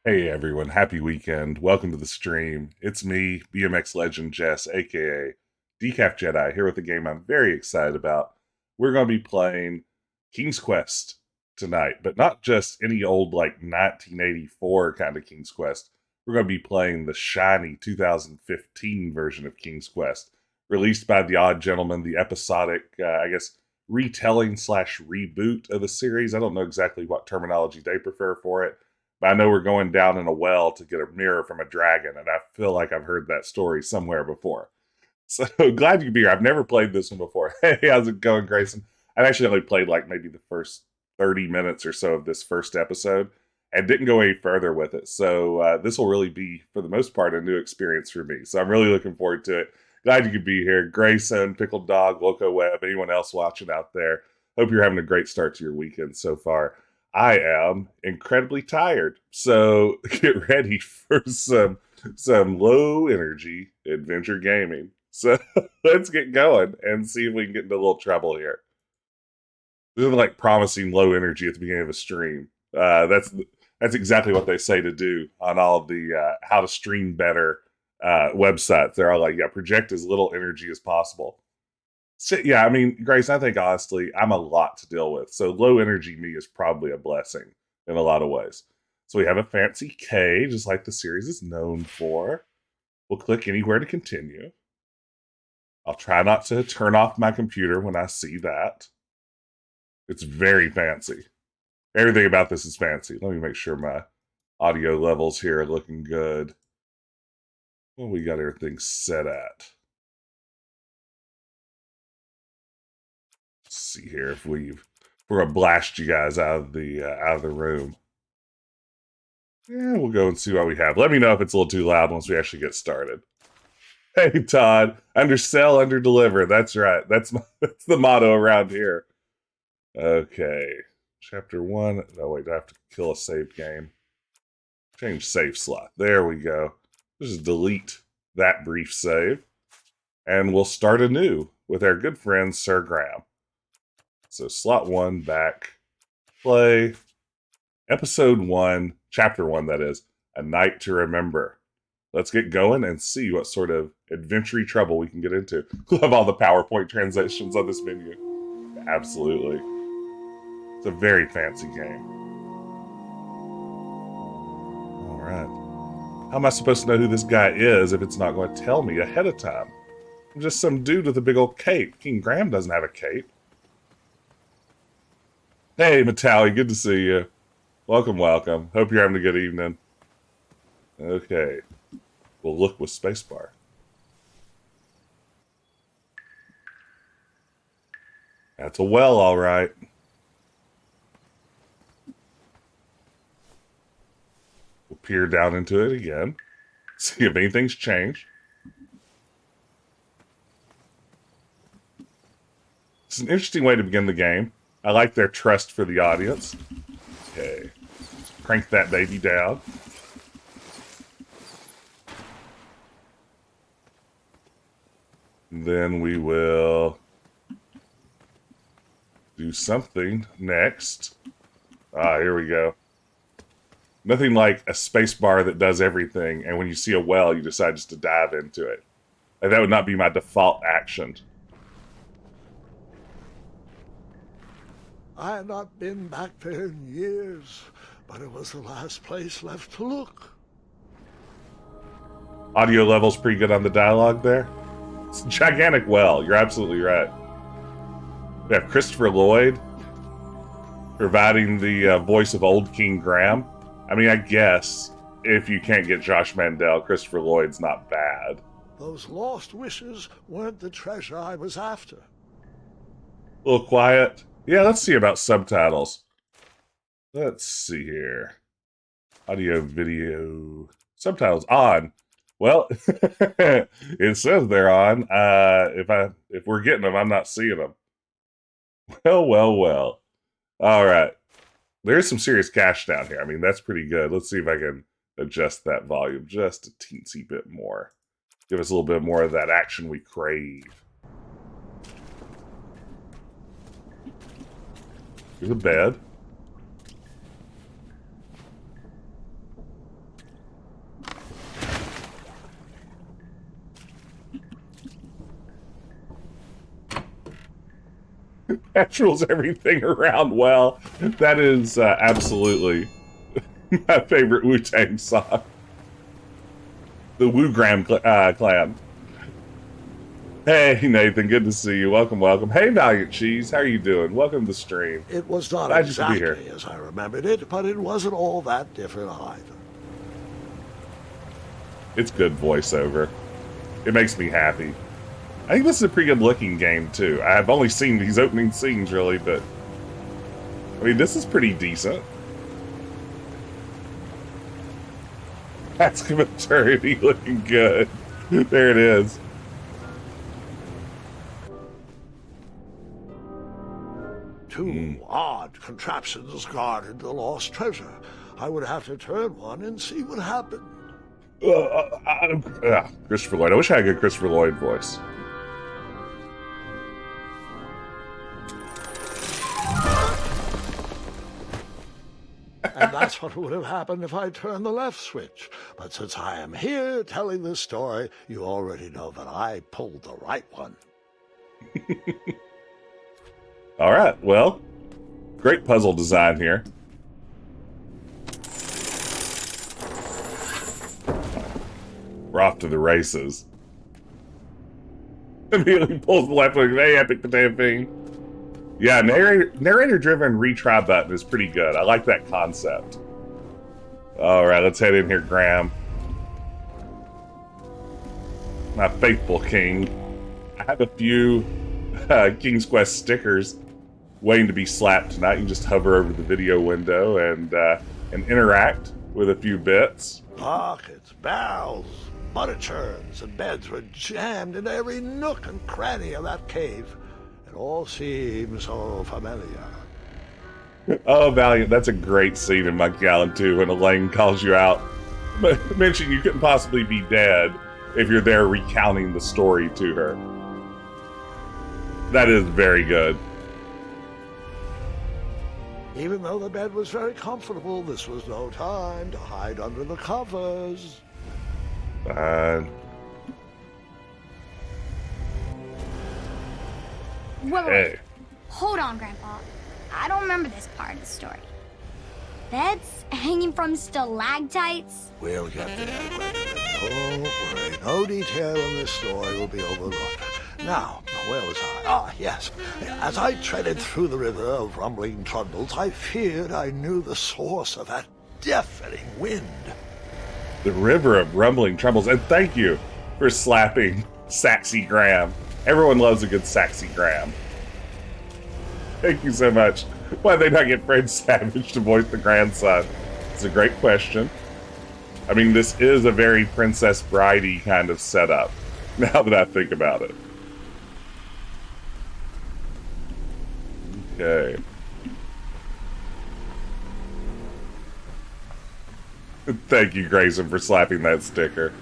Hey everyone, happy weekend. Welcome to the stream. It's me, BMX legend Jess, aka Decaf Jedi, here with a game I'm very excited about. We're going to be playing King's Quest tonight, but not just any old like 1984 kind of King's Quest. We're going to be playing the shiny 2015 version of King's Quest, released by the Odd Gentleman, the episodic, retelling slash reboot of the series. I don't know exactly what terminology they prefer for it. I know we're going down in a well to get a mirror from a dragon, and I feel like I've heard that story somewhere before. So glad you could be here. I've never played this one before. Hey, how's it going, Grayson? I've actually only played like maybe the first 30 minutes or so of this first episode and didn't go any further with it. So this will really be, for the most part, a new experience for me. So I'm really looking forward to it. Glad you could be here. Grayson, Pickled Dog, Loco Web, anyone else watching out there. Hope you're having a great start to your weekend so far. I am incredibly tired, so get ready for some low energy adventure gaming. So let's get going and see if we can get into a little trouble here. This is like promising low energy at the beginning of a stream. That's exactly what they say to do on all of the how to stream better websites. They're all like, yeah, project as little energy as possible. So, yeah, I mean, Grace, I think honestly, I'm a lot to deal with. So low energy me is probably a blessing in a lot of ways. So we have a fancy K, just like the series is known for. We'll click anywhere to continue. I'll try not to turn off my computer when I see that. It's very fancy. Everything about this is fancy. Let me make sure my audio levels here are looking good. Well, we got everything set at. See here if we're gonna blast you guys out of the room. Yeah, we'll go and see what we have. Let me know if it's a little too loud once we actually get started. Hey Todd, undersell, underdeliver. That's right. That's the motto around here. Okay, chapter 1. No wait, I have to kill a save game. Change save slot. There we go. Just delete that brief save, and we'll start anew with our good friend Sir Graham. So slot 1 back, play, episode 1, chapter 1 that is, A Night to Remember. Let's get going and see what sort of adventure trouble we can get into. Love all the PowerPoint transitions on this menu. Absolutely. It's a very fancy game. Alright. How am I supposed to know who this guy is if it's not going to tell me ahead of time? I'm just some dude with a big old cape. King Graham doesn't have a cape. Hey, Metalli, good to see you. Welcome, welcome. Hope you're having a good evening. Okay. We'll look with spacebar. That's a well, all right. We'll peer down into it again. See if anything's changed. It's an interesting way to begin the game. I like their trust for the audience. Okay. Crank that baby down. Then we will do something next. Ah, here we go. Nothing like a space bar that does everything, and when you see a well, you decide just to dive into it. Like, that would not be my default action. I have not been back there in years, but it was the last place left to look. Audio level's pretty good on the dialogue there. It's a gigantic well. You're absolutely right. We have Christopher Lloyd. providing the voice of old King Graham. I mean, I guess if you can't get Josh Mandel, Christopher Lloyd's not bad. Those lost wishes weren't the treasure I was after. A little quiet. Yeah, let's see about subtitles. Let's see here. Audio, video, subtitles on. Well, it says they're on. If we're getting them, I'm not seeing them. Well. All right. There's some serious cash down here. I mean, that's pretty good. Let's see if I can adjust that volume just a teensy bit more. Give us a little bit more of that action we crave. Here's a bed. Naturals everything around well. That is absolutely my favorite Wu-Tang song. The Wu-Gram clan. Hey, Nathan, good to see you. Welcome. Hey, Valiant Cheese, how are you doing? Welcome to the stream. It was not Glad you could be exactly here. as I remembered it, but it wasn't all that different either. It's good voiceover. It makes me happy. I think this is a pretty good looking game, too. I've only seen these opening scenes, really, but... I mean, this is pretty decent. Task of Eternity looking good. There it is. Two odd contraptions guarded the lost treasure. I would have to turn one and see what happened. Christopher Lloyd. I wish I had a good Christopher Lloyd voice. And that's what would have happened if I turned the left switch. But since I am here telling this story, you already know that I pulled the right one. All right, well, great puzzle design here. We're off to the races. Immediately pulls the left one. Hey, epic potato thing. Yeah, narrator-driven retry button is pretty good. I like that concept. All right, let's head in here, Graham. My faithful king. I have a few King's Quest stickers waiting to be slapped tonight. You can just hover over the video window and interact with a few bits. Pockets, barrels, butter churns, and beds were jammed into every nook and cranny of that cave. It all seems so familiar. Oh, Valiant, that's a great scene in Monkey Island 2 when Elaine calls you out. Mention you couldn't possibly be dead if you're there recounting the story to her. That is very good. Even though the bed was very comfortable, this was no time to hide under the covers. Fine. Wait. Hold on, Grandpa. I don't remember this part of the story. Beds hanging from stalactites? We'll get there, Gwendolyn. Don't worry. No detail in this story will be overlooked. Now, where was I? Ah, yes. As I treaded through the river of rumbling trundles, I feared I knew the source of that deafening wind. The river of rumbling trembles. And thank you for slapping Saxy Graham. Everyone loves a good Saxy Graham. Thank you so much. Why did they not get Fred Savage to voice the grandson? It's a great question. I mean, this is a very Princess Bride-y kind of setup, now that I think about it. Okay. Thank you, Grayson, for slapping that sticker.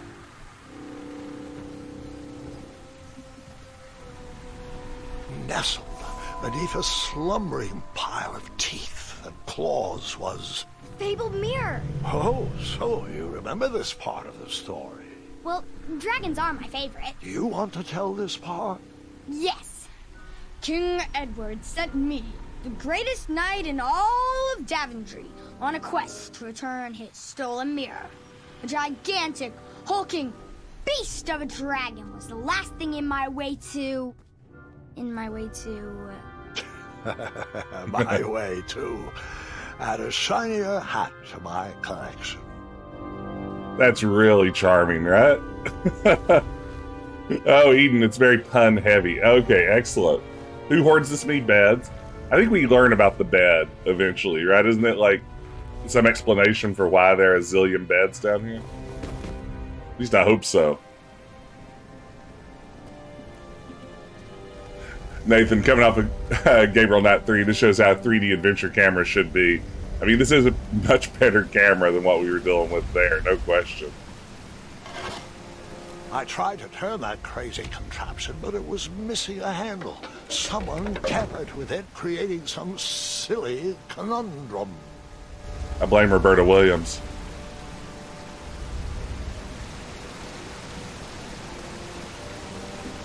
Nestled beneath a slumbering pile of teeth and claws was... Fabled mirror. Oh, so you remember this part of the story. Well, dragons are my favorite. Do you want to tell this part? Yes. King Edward sent me, the greatest knight in all of Daventry, on a quest to return his stolen mirror. A gigantic, hulking beast of a dragon was the last thing in my way to... My way, too. Add a shinier hat to my collection. That's really charming, right? Oh, Eden, it's very pun heavy. Okay, excellent. Who hoards this many beds? I think we learn about the bed eventually, right? Isn't it like some explanation for why there are a zillion beds down here? At least I hope so. Nathan, coming off of Gabriel Knight 3, this shows how a 3D adventure camera should be. I mean, this is a much better camera than what we were dealing with there, no question. I tried to turn that crazy contraption, but it was missing a handle. Someone tampered with it, creating some silly conundrum. I blame Roberta Williams.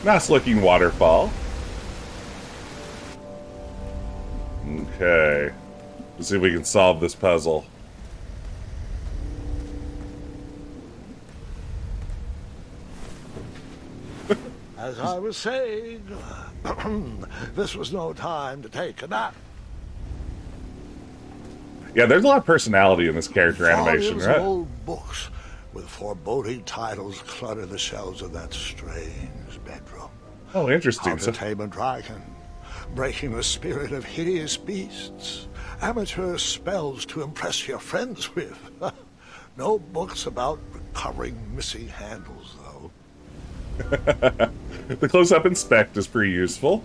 Nice looking waterfall. Okay. Let's see if we can solve this puzzle. As I was saying, this was no time to take a nap. Yeah, there's a lot of personality in this character animation, Volumes right? of old books with foreboding titles clutter the shelves of that strange bedroom. Oh, interesting. How to Tame a Dragon, Breaking the Spirit of Hideous Beasts, amateur spells to impress your friends with. No books about recovering missing handles, though. The close-up inspect is pretty useful.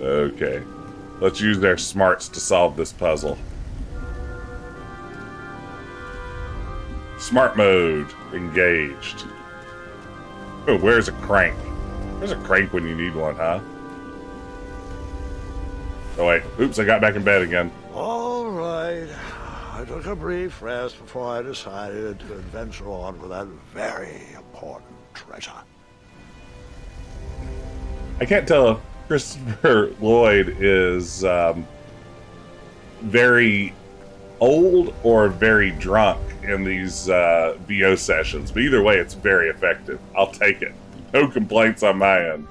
Okay. Let's use their smarts to solve this puzzle. Smart mode engaged. Oh, where's a crank? There's a crank when you need one, huh? Oh wait, oops, I got back in bed again. All right. I took a brief rest before I decided to adventure on with that very important treasure. I can't tell if Christopher Lloyd is very old or very drunk in these VO sessions, but either way, it's very effective. I'll take it. No complaints on my end.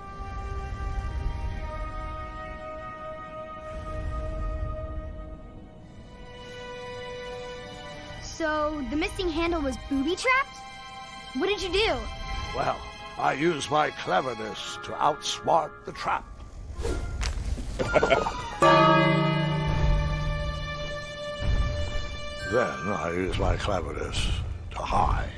So, the missing handle was booby-trapped? What did you do? Well, I used my cleverness to outsmart the trap. Then I used my cleverness to hide.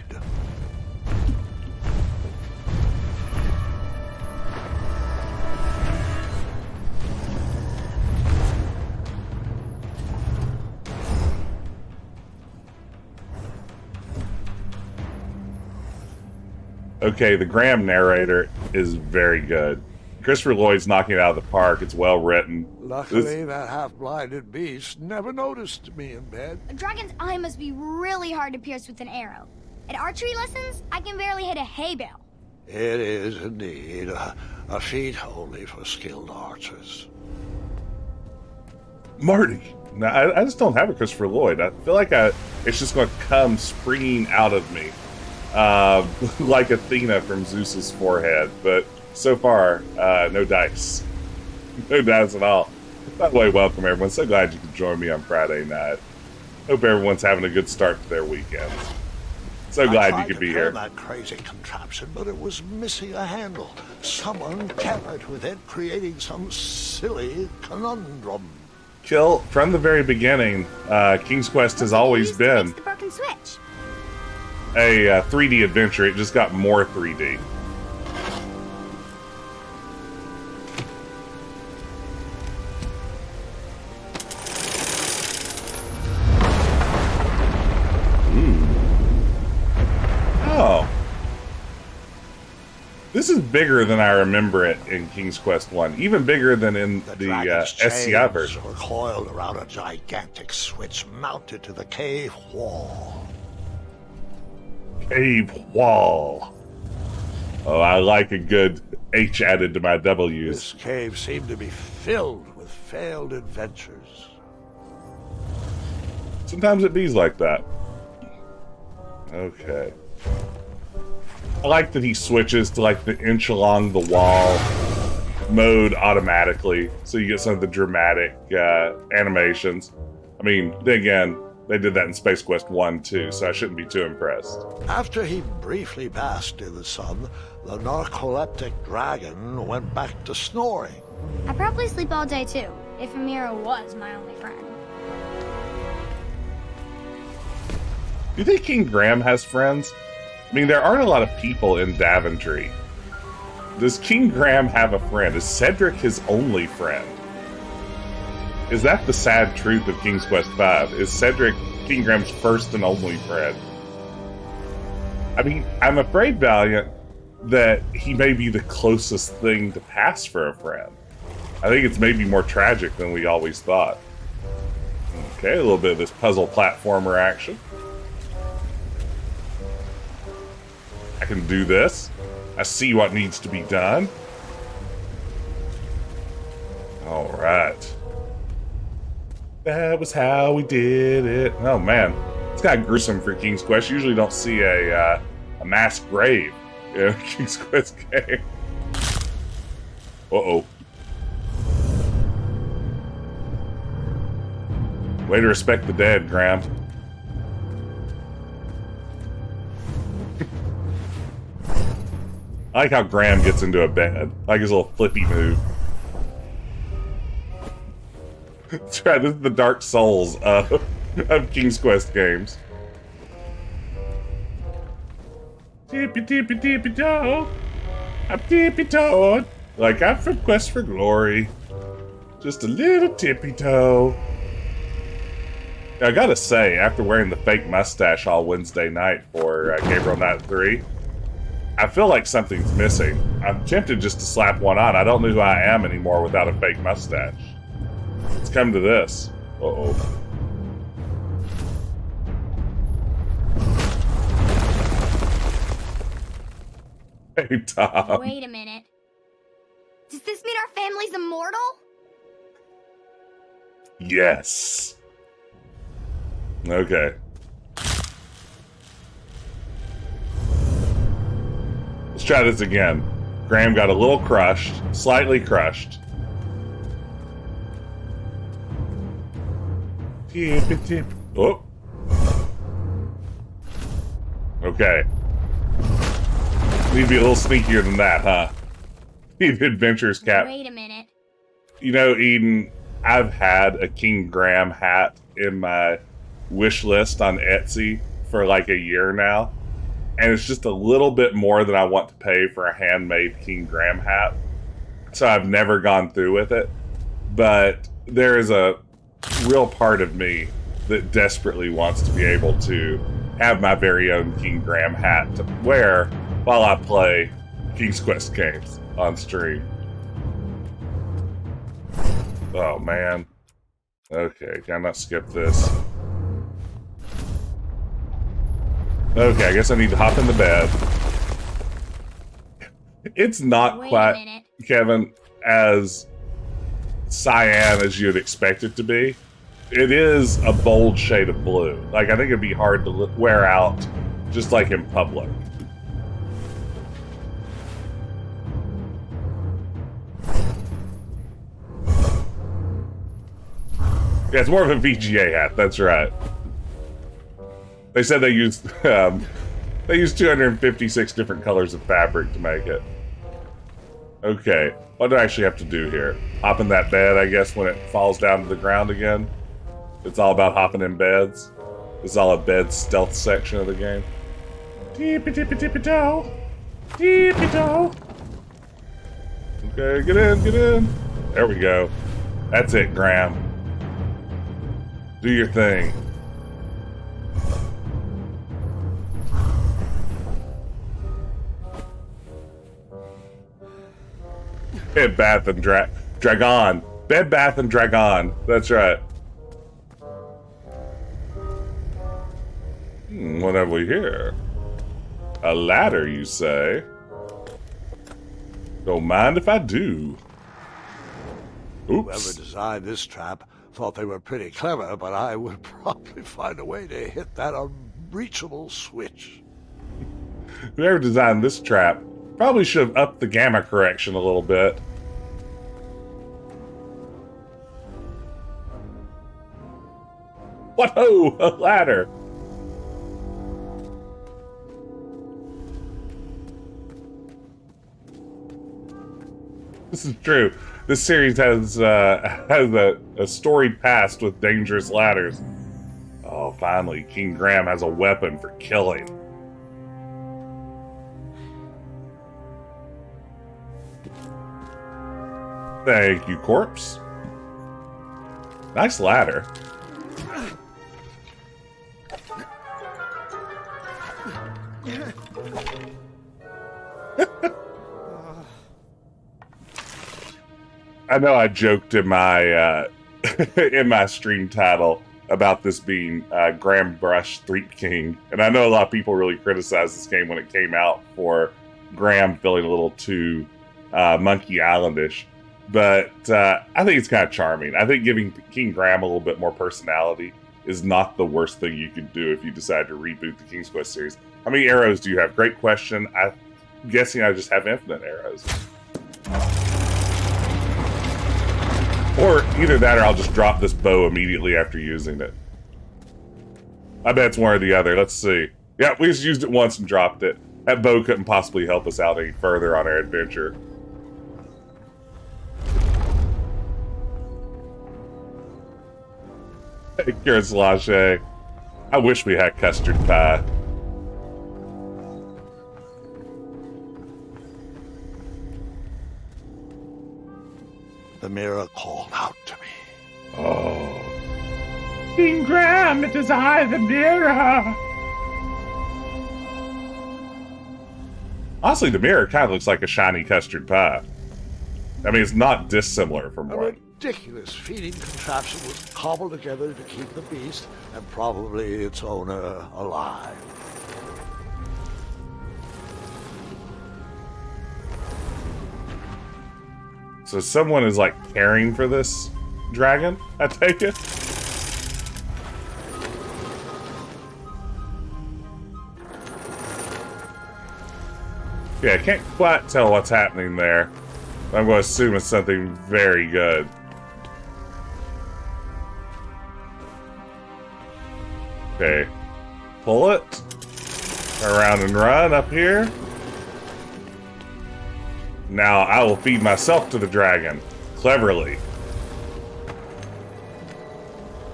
Okay, the Graham narrator is very good. Christopher Lloyd's knocking it out of the park. It's well written. Luckily, that half-blinded beast never noticed me in bed. A dragon's eye must be really hard to pierce with an arrow. At archery lessons, I can barely hit a hay bale. It is indeed a feat only for skilled archers. Marty. No, I just don't have a Christopher Lloyd. I feel like it's just going to come springing out of me. Like Athena from Zeus's forehead. But so far, no dice. No dice at all. By the way, welcome everyone. So glad you could join me on Friday night. Hope everyone's having a good start to their weekend. So glad you could be here. I tried to turn that crazy contraption, but it was missing a handle. Someone tampered with it, creating some silly conundrum. Kill, from the very beginning, King's Quest has always been the broken switch. a 3D adventure. It just got more 3D. Oh. This is bigger than I remember it in King's Quest 1. Even bigger than in the SCI version. Were coiled around a gigantic switch mounted to the cave wall. Cave wall. Oh, I like a good H added to my W's. This cave seemed to be filled with failed adventures. Sometimes it bees like that. Okay. I like that he switches to like the inch along the wall mode automatically, so you get some of the dramatic animations. I mean, then again, they did that in Space Quest 1 too, so I shouldn't be too impressed. After he briefly basked in the sun, the narcoleptic dragon went back to snoring. I'd probably sleep all day too, if Amira was my only friend. Do you think King Graham has friends? I mean, there aren't a lot of people in Daventry. Does King Graham have a friend? Is Cedric his only friend? Is that the sad truth of King's Quest V? Is Cedric King Graham's first and only friend? I mean, I'm afraid, Valiant, that he may be the closest thing to pass for a friend. I think it's maybe more tragic than we always thought. Okay, a little bit of this puzzle platformer action. I can do this. I see what needs to be done. All right. That was how we did it. Oh man, it's kind of gruesome for King's Quest. You usually don't see a mass grave in a King's Quest game. Uh-oh. Way to respect the dead, Graham. I like how Graham gets into a bed. I like his little flippy move. That's right, this is the Dark Souls of King's Quest games. Tippy tippy tippy toe. I'm tippy toed. Like I'm from Quest for Glory. Just a little tippy toe. I gotta say, after wearing the fake mustache all Wednesday night for Gabriel Knight 3, I feel like something's missing. I'm tempted just to slap one on. I don't know who I am anymore without a fake mustache. Let's come to this. Uh-oh. Hey, Tom. Wait a minute. Does this mean our family's immortal? Yes. Okay. Let's try this again. Graham got a little crushed, slightly crushed. Tip, tip. Oh. Okay. Need to be a little sneakier than that, huh? Need Adventures Cap. Wait a minute. You know, Eden, I've had a King Graham hat in my wish list on Etsy for like a year now. And it's just a little bit more than I want to pay for a handmade King Graham hat. So I've never gone through with it. But there is a real part of me that desperately wants to be able to have my very own King Graham hat to wear while I play King's Quest games on stream. Oh man. Okay, can I not skip this? Okay, I guess I need to hop in the bed. It's not quite, Kevin, as cyan as you'd expect it to be. It is a bold shade of blue. Like, I think it'd be hard to wear out just like in public. Yeah, it's more of a VGA hat, that's right. They said they used 256 different colors of fabric to make it. Okay, what do I actually have to do here? Hop in that bed, I guess, when it falls down to the ground again? It's all about hopping in beds? This is all a bed stealth section of the game? Tippy tippy tippy toe! Tippy toe! Okay, get in, get in! There we go. That's it, Graham. Do your thing. Bed Bath and Dragon. Bed Bath and Dragon. That's right. What have we here? A ladder, you say? Don't mind if I do. Oops. Whoever designed this trap thought they were pretty clever, but I would probably find a way to hit that unreachable switch. Whoever designed this trap probably should have upped the gamma correction a little bit. What ho! A ladder! This is true. This series has a storied past with dangerous ladders. Oh, finally, King Graham has a weapon for killing. Thank you, corpse. Nice ladder. I know I joked in my in my stream title about this being Graham Brush Street King, and I know a lot of people really criticized this game when it came out for Graham feeling a little too Monkey Islandish, but I think it's kind of charming. I think giving King Graham a little bit more personality is not the worst thing you could do if you decide to reboot the King's Quest series. How many arrows do you have? Great question. I'm guessing I just have infinite arrows. Or either that or I'll just drop this bow immediately after using it. I bet it's one or the other. Let's see. Yeah, we just used it once and dropped it. That bow couldn't possibly help us out any further on our adventure. Hey, Kieran Slache. I wish we had custard pie. The mirror called out to me. Oh. King Graham, it is I, the mirror. Honestly, the mirror kind of looks like a shiny custard pie. I mean, it's not dissimilar from A one. ridiculous feeding contraption was cobbled together to keep the beast and probably its owner alive. So someone is like caring for this dragon, I take it? Yeah, I can't quite tell what's happening there. I'm going to assume it's something very good. Okay. Pull it. Around and run up here. Now I will feed myself to the dragon. Cleverly.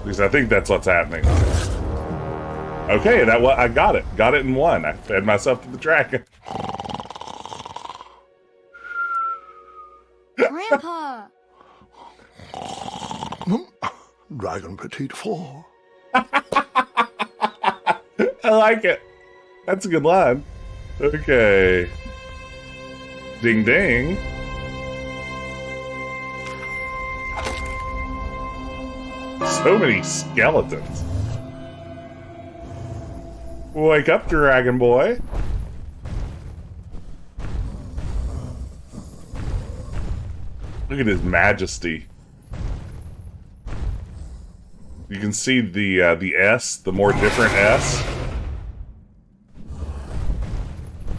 At least I think that's what's happening. Okay, I got it. Got it in one. I fed myself to the dragon. Grandpa! Dragon Petite 4. I like it. That's a good line. Okay. Ding ding. So many skeletons. Wake up, dragon boy. Look at his majesty. You can see the S, the more different S.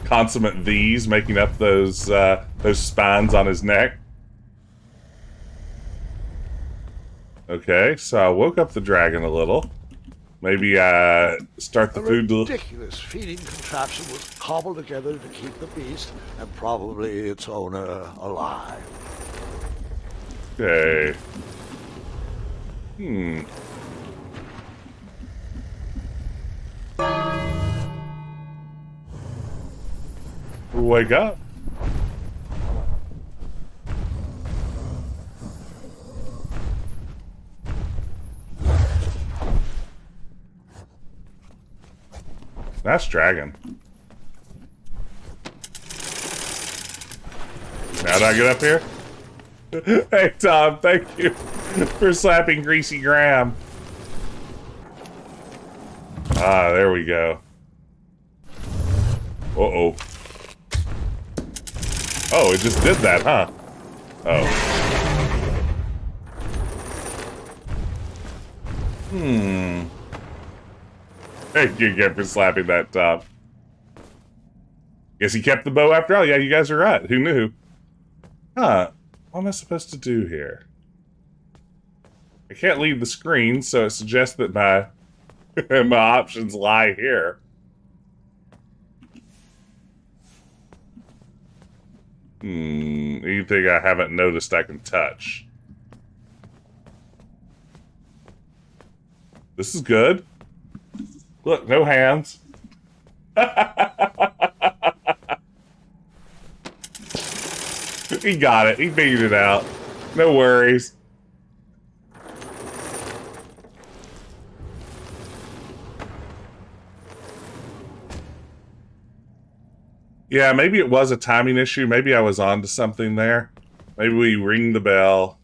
Consummate V's making up those spines on his neck. Okay, so I woke up the dragon a little. Maybe start the food. A ridiculous feeding contraption was cobbled together to keep the beast and probably its owner alive. Okay. Wake up. That's dragon. Now do I get up here? Hey Tom, thank you for slapping Greasy Graham. Ah, there we go. Uh-oh. Oh, it just did that, huh? Oh. Thank you again for slapping that top. Guess he kept the bow after all. Yeah, you guys are right. Who knew? Huh. What am I supposed to do here? I can't leave the screen, so it suggests that my my options lie here. Anything I haven't noticed I can touch? This is good. Look, no hands. He got it. He figured it out. No worries. Yeah, maybe it was a timing issue. Maybe I was on to something there. Maybe we ring the bell.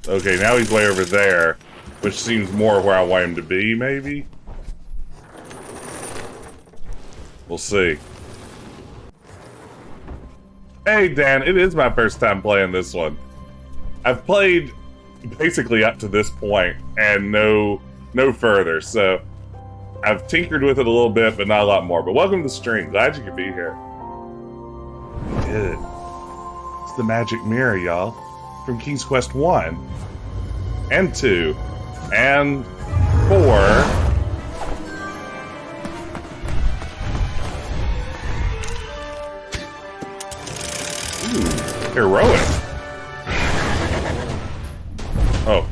Okay, now he's way over there, which seems more where I want him to be, maybe? We'll see. Hey, Dan, it is my first time playing this one. I've played basically up to this point and no further, so I've tinkered with it a little bit, but not a lot more. But welcome to the stream. Glad you could be here. We did it. It's the magic mirror, y'all. From King's Quest 1 and 2 and 4. Ooh, heroic. Oh,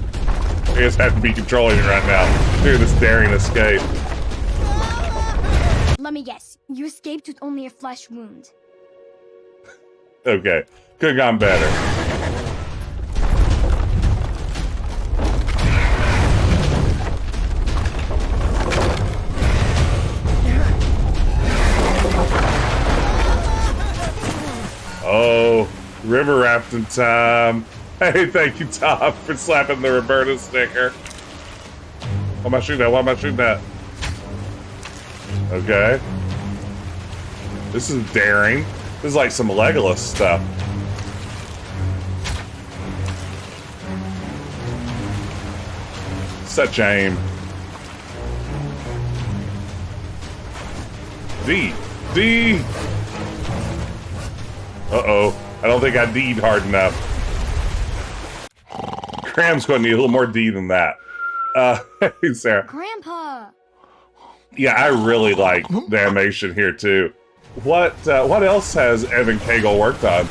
I guess I have to be controlling it right now. Hear this daring escape. Let me guess. You escaped with only a flesh wound. Okay, could have gone better. Oh, river rafting time. Hey, thank you, Tom, for slapping the Roberta sticker. Why am I shooting that? Why am I shooting that? Okay. This is daring. This is like some Legolas stuff. Such aim. D. Uh-oh. I don't think I D'd hard enough. Graham's going to need a little more D than that. Hey, Sarah. Grandpa! Yeah, I really like the animation here, too. What else has Evan Cagle worked on?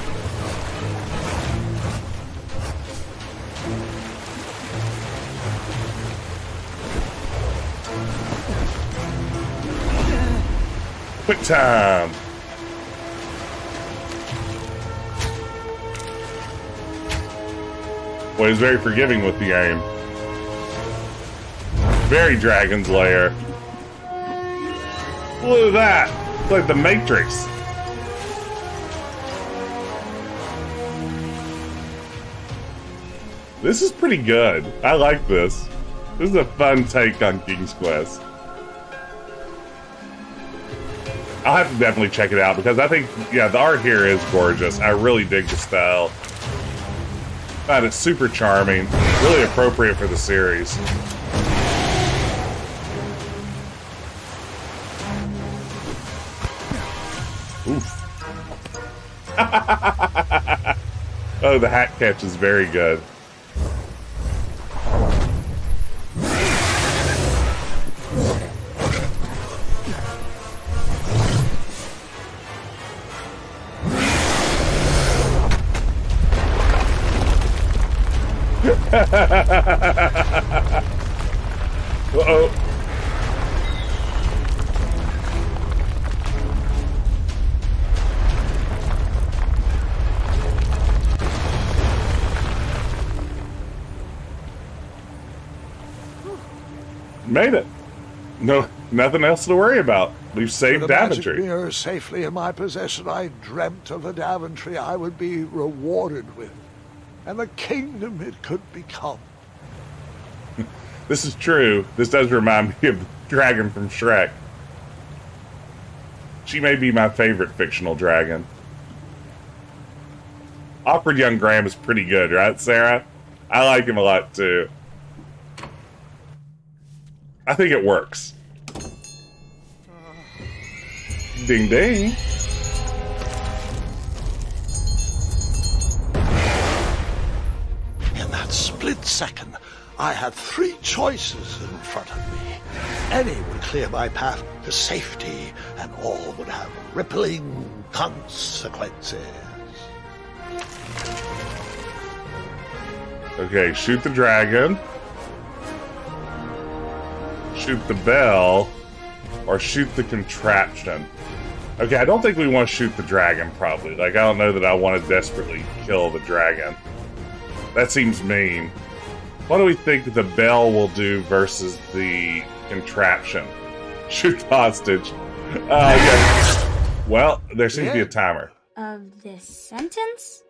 Quick time! Well, he's very forgiving with the aim. Very Dragon's Lair. Look at that! It's like the Matrix. This is pretty good. I like this. This is a fun take on King's Quest. I'll have to definitely check it out because I think, yeah, the art here is gorgeous. I really dig the style. Find it super charming, really appropriate for the series. Oof. Oh, the hat catch is very good. Uh-oh. Made it. No, nothing else to worry about. We've saved Daventry. With the magic mirror safely in my possession, I dreamt of the Daventry I would be rewarded with, and the kingdom it could become. This is true. This does remind me of the dragon from Shrek. She may be my favorite fictional dragon. Awkward Young Graham is pretty good, right, Sarah? I like him a lot, too. I think it works. Ding ding. In that split second, I had three choices in front of me. Any would clear my path to safety, and all would have rippling consequences. Okay, shoot the dragon. Shoot the bell. Or shoot the contraption. Okay, I don't think we want to shoot the dragon, probably. Like, I don't know that I want to desperately kill the dragon. That seems mean. What do we think the bell will do versus the contraption? Shoot the hostage. Okay. Well, there seems to be a timer. Of this sentence?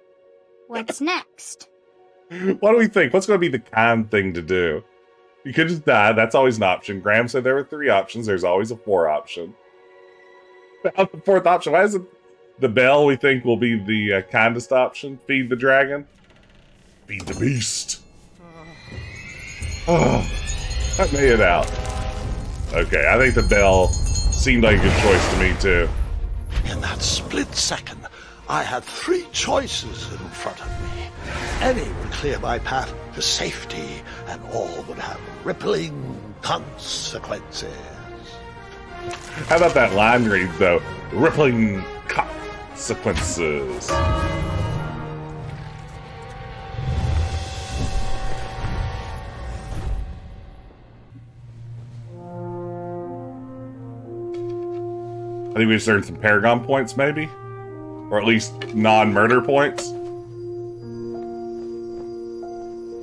What's next? What do we think? What's going to be the kind thing to do? You could just die. That's always an option. Graham said there were 3 options. There's always a 4 option. The 4th option. Why is it the bell we think will be the kindest option? Feed the dragon? Feed the beast. Oh, I made it out. Okay, I think the bell seemed like a good choice to me, too. In that split second, I had 3 choices in front of me. Any would clear my path to safety, and all would have rippling consequences. How about that line read, though? Rippling consequences. I think we just earned some Paragon points, maybe? Or at least non-murder points?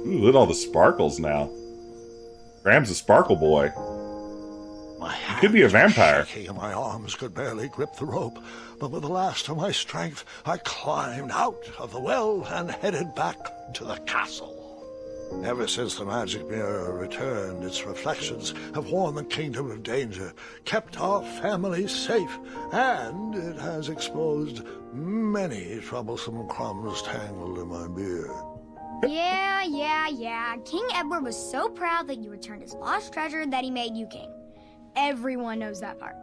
Ooh, look at all the sparkles now. Graham's a sparkle boy. My He could be a vampire. shaking and my arms could barely grip the rope, but with the last of my strength, I climbed out of the well and headed back to the castle. Ever since the magic mirror returned, its reflections have warned the kingdom of danger, kept our family safe, and it has exposed many troublesome crumbs tangled in my beard. Yeah. King Edward was so proud that you returned his lost treasure that he made you king. Everyone knows that part.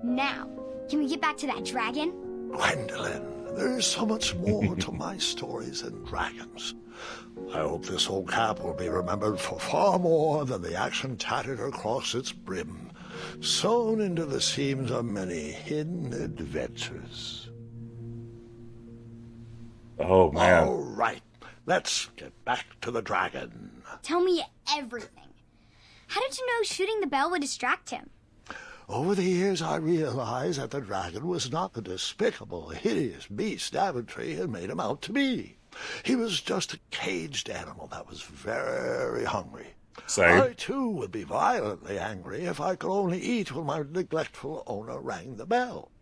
Now, can we get back to that dragon? Gwendolyn, there's so much more to my stories than dragons. I hope this old cap will be remembered for far more than the action tattered across its brim, sewn into the seams of many hidden adventures. Oh, man. All right, let's get back to the dragon. Tell me everything. How did you know shooting the bell would distract him? Over the years, I realized that the dragon was not the despicable, hideous beast Daventry had made him out to be. He was just a caged animal that was very hungry. Same. I, too, would be violently angry if I could only eat when my neglectful owner rang the bell.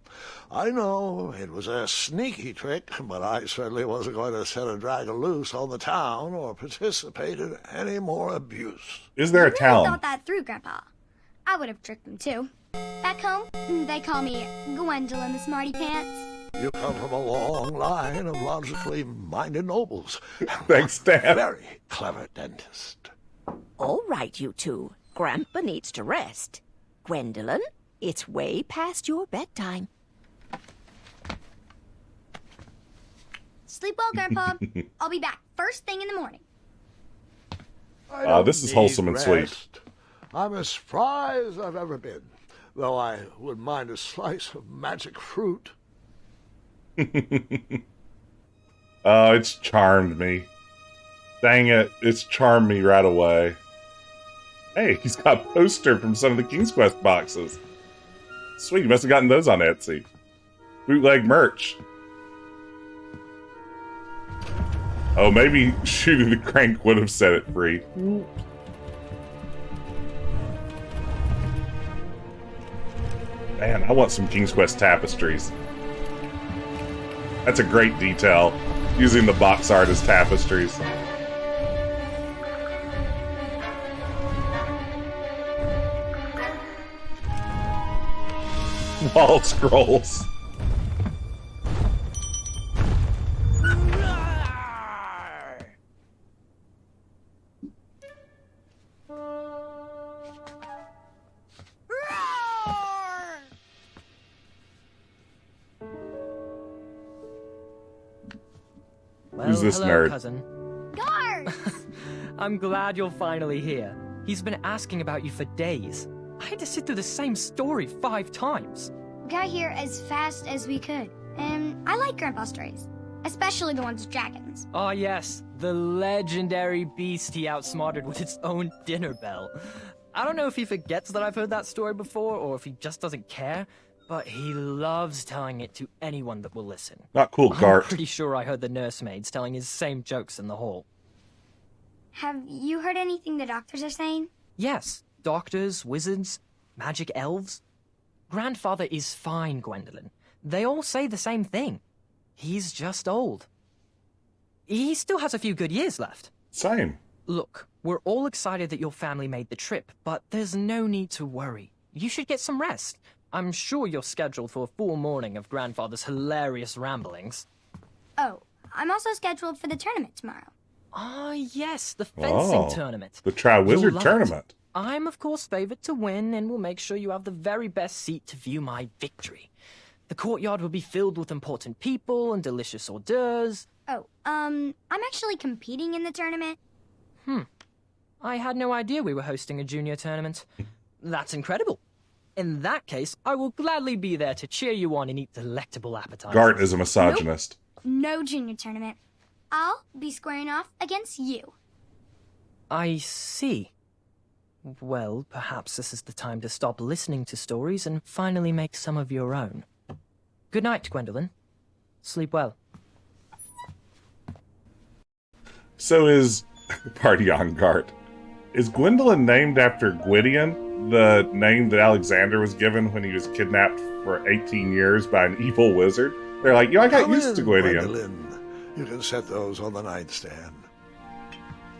I know it was a sneaky trick, but I certainly wasn't going to set a dragon loose on the town or participate in any more abuse. Is there a I really town? thought that through, Grandpa. I would have tricked him, too. Back home, they call me Gwendolyn the Smarty Pants. You come from a long line of logically minded nobles. Thanks, Dad. Very clever dentist. All right, you two. Grandpa needs to rest. Gwendolyn, it's way past your bedtime. Sleep well, Grandpa. I'll be back first thing in the morning. This is wholesome and sweet. I'm as spry as I've ever been, though I wouldn't mind a slice of magic fruit. Oh, it's charmed me. Dang it, it's charmed me right away. Hey, he's got a poster from some of the King's Quest boxes. Sweet, you must have gotten those on Etsy. Bootleg merch. Oh, maybe shooting the crank would have set it free. Man, I want some King's Quest tapestries. That's a great detail, using the box art as tapestries. Wall scrolls. Well, Who's this hello, nerd? cousin. Guards! I'm glad you're finally here. He's been asking about you for days. I had to sit through the same story 5 times. We got here as fast as we could, and I like Grandpa's stories, especially the ones with dragons. Ah, yes, the legendary beast he outsmarted with its own dinner bell. I don't know if he forgets that I've heard that story before, or if he just doesn't care, but he loves telling it to anyone that will listen. Not cool, I'm Gart. pretty sure I heard the nursemaids telling his same jokes in the hall. Have you heard anything the doctors are saying? Yes, doctors, wizards, magic elves. Grandfather is fine, Gwendolyn. They all say the same thing. He's just old. He still has a few good years left. Same. Look, we're all excited that your family made the trip, but there's no need to worry. You should get some rest. I'm sure you're scheduled for a full morning of Grandfather's hilarious ramblings. Oh, I'm also scheduled for the tournament tomorrow. Ah, yes, the fencing Oh, tournament. the Tri-Wizard You'll love it. tournament. I'm, of course, favored to win, and will make sure you have the very best seat to view my victory. The courtyard will be filled with important people and delicious hors d'oeuvres. Oh, I'm actually competing in the tournament. I had no idea we were hosting a junior tournament. That's incredible. In that case, I will gladly be there to cheer you on and eat delectable appetizers. Gart is a misogynist. No junior tournament. I'll be squaring off against you. I see. Well, perhaps this is the time to stop listening to stories and finally make some of your own. Good night, Gwendolyn. Sleep well. So is party on Gart. Is Gwendolyn named after Gwydion, the name that Alexander was given when he was kidnapped for 18 years by an evil wizard? They're like, I got Come used in, to Gwydion. Gwendolyn. You can set those on the nightstand.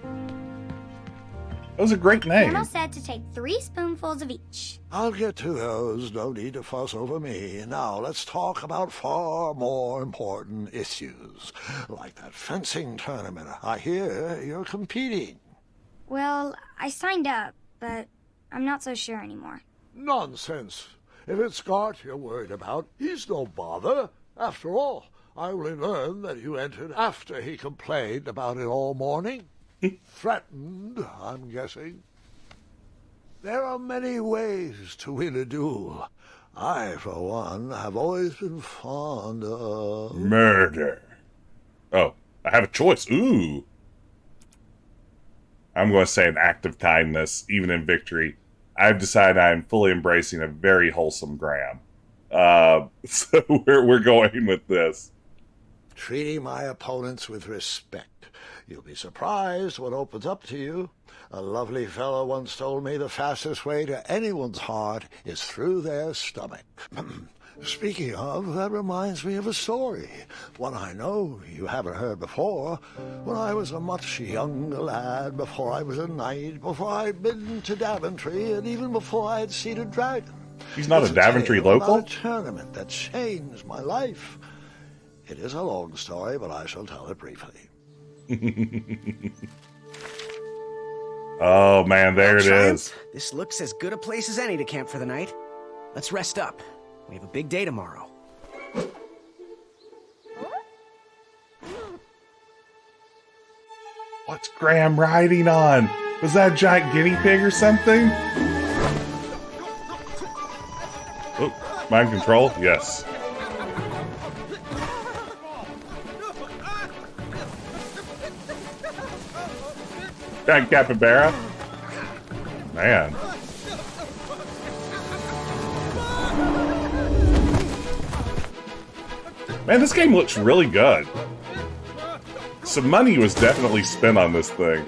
That was a great name. Grandma said to take 3 spoonfuls of each. I'll get to those. No need to fuss over me. Now let's talk about far more important issues, like that fencing tournament. I hear you're competing. Well, I signed up, but I'm not so sure anymore. Nonsense. If it's Gart you're worried about, he's no bother. After all, I only learned that you entered after he complained about it all morning. Threatened, I'm guessing. There are many ways to win a duel. I, for one, have always been fond of... Murder. Oh, I have a choice. Ooh. I'm going to say an act of kindness, even in victory. I've decided I'm fully embracing a very wholesome Graham. So we're going with this. treating my opponents with respect. You'll be surprised what opens up to you. A lovely fellow once told me the fastest way to anyone's heart is through their stomach. Speaking of, that reminds me of a story, one I know you haven't heard before. When I was a much younger lad, before I was a knight, before I'd been to Daventry, and even before I'd seen a dragon. He's not It's a Daventry tale local? about a tournament that changed my life. It is a long story, but I shall tell it briefly. Oh man, there it Giant, is. This looks as good a place as any to camp for the night. Let's rest up. We have a big day tomorrow. What's Graham riding on? Was that a giant guinea pig or something? Oh, mind control? Yes. Giant capybara? Man. Man, this game looks really good. Some money was definitely spent on this thing.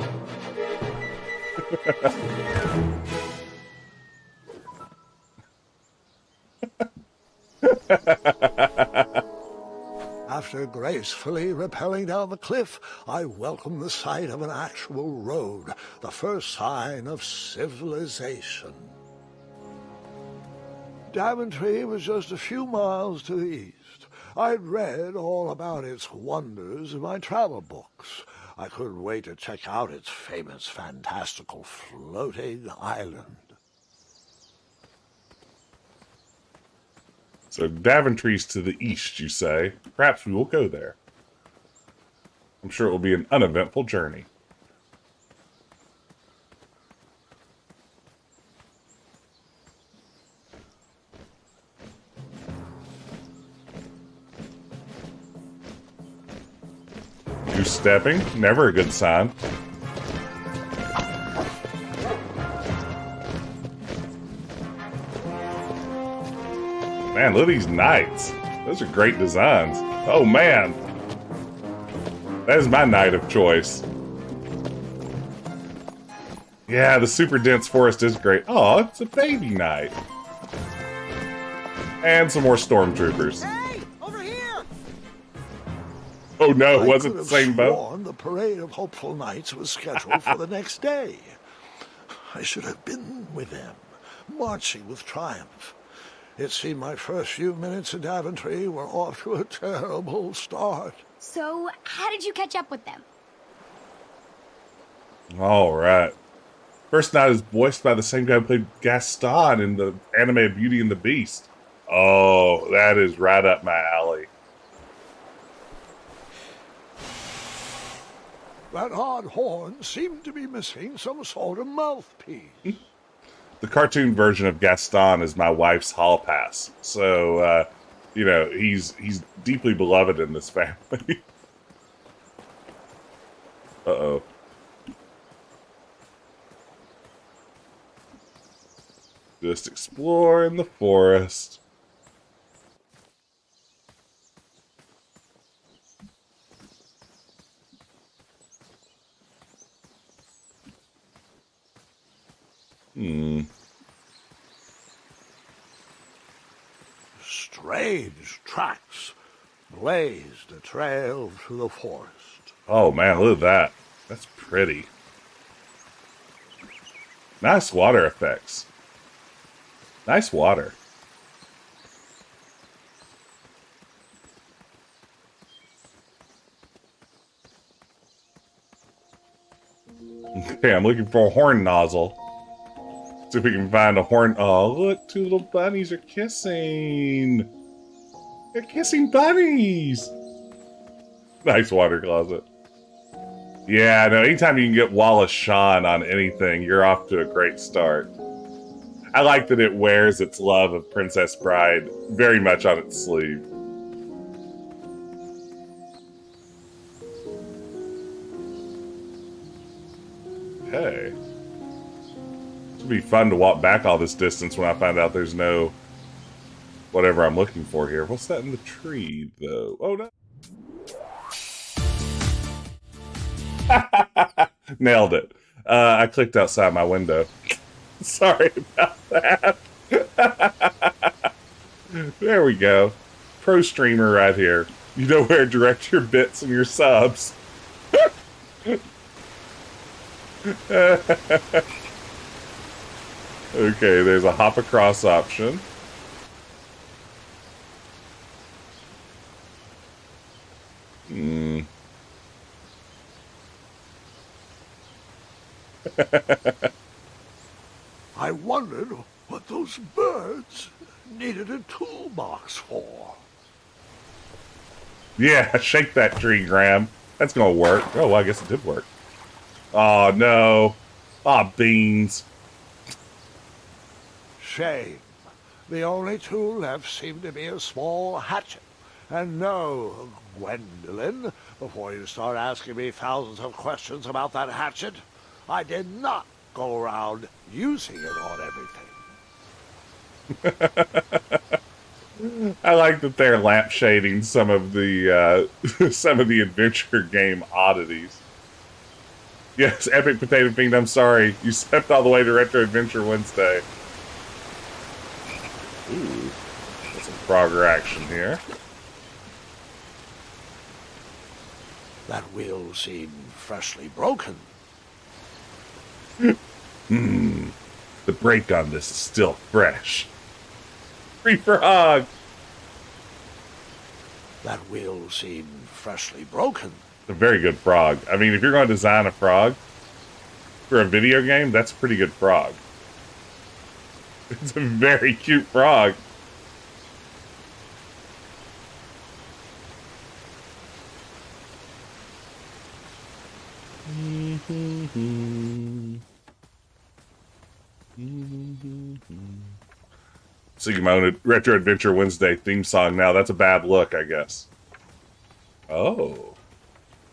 After gracefully rappelling down the cliff, I welcomed the sight of an actual road, the first sign of civilization. Daventry was just a few miles to the east. I'd read all about its wonders in my travel books. I couldn't wait to check out its famous, fantastical floating island. So Daventry's to the east, you say. Perhaps we will go there. I'm sure it will be an uneventful journey. Stepping, never a good sign. Man, look at these knights. Those are great designs. Oh man, that is my knight of choice. Yeah, the super dense forest is great. Oh, it's a baby knight. And some more stormtroopers. Oh no, it wasn't the same boat? The parade of hopeful knights was scheduled for the next day. I should have been with them, marching with triumph. It seemed my first few minutes in Daventry were off to a terrible start. So, how did you catch up with them? Alright. First Knight is voiced by the same guy who played Gaston in the anime Beauty and the Beast. Oh, that is right up my alley. That odd horn seemed to be missing some sort of mouthpiece. The cartoon version of Gaston is my wife's hall pass. So, you know, he's deeply beloved in this family. Uh-oh. Just explore in the forest. Strange tracks blazed a trail through the forest. Oh man, look at that. That's pretty. Nice water effects. Nice water. Okay, I'm looking for a horn nozzle. See if we can find a horn. Oh, look, two little bunnies are kissing. They're kissing bunnies. Nice water closet. Yeah, no, anytime you can get Wallace Shawn on anything, you're off to a great start. I like that it wears its love of Princess Bride very much on its sleeve. Okay. It'd be fun to walk back all this distance when I find out there's no whatever I'm looking for here. What's that in the tree, though? Oh, no. Nailed it. I clicked outside my window. Sorry about that. There we go. Pro streamer right here. You know where to direct your bits and your subs. Okay, there's a hop across option. I wondered what those birds needed a toolbox for. Yeah, shake that tree, Graham. That's gonna work. Oh, well, I guess it did work. Oh, no. Aw, beans. Shame. The only tool left seemed to be a small hatchet. And no, Gwendolyn, before you start asking me thousands of questions about that hatchet, I did not go around using it on everything. I like that they're lampshading some of the adventure game oddities. Yes, Epic Potato Fiend, I'm sorry. You stepped all the way to Retro Adventure Wednesday. Ooh, got some Frogger action here. That wheel seemed freshly broken. The brake on this is still fresh. Free frog. That wheel seemed freshly broken. A very good frog. I mean, if you're going to design a frog for a video game, that's a pretty good frog. It's a very cute frog. Singing my own Retro Adventure Wednesday theme song now. That's a bad look, I guess. Oh.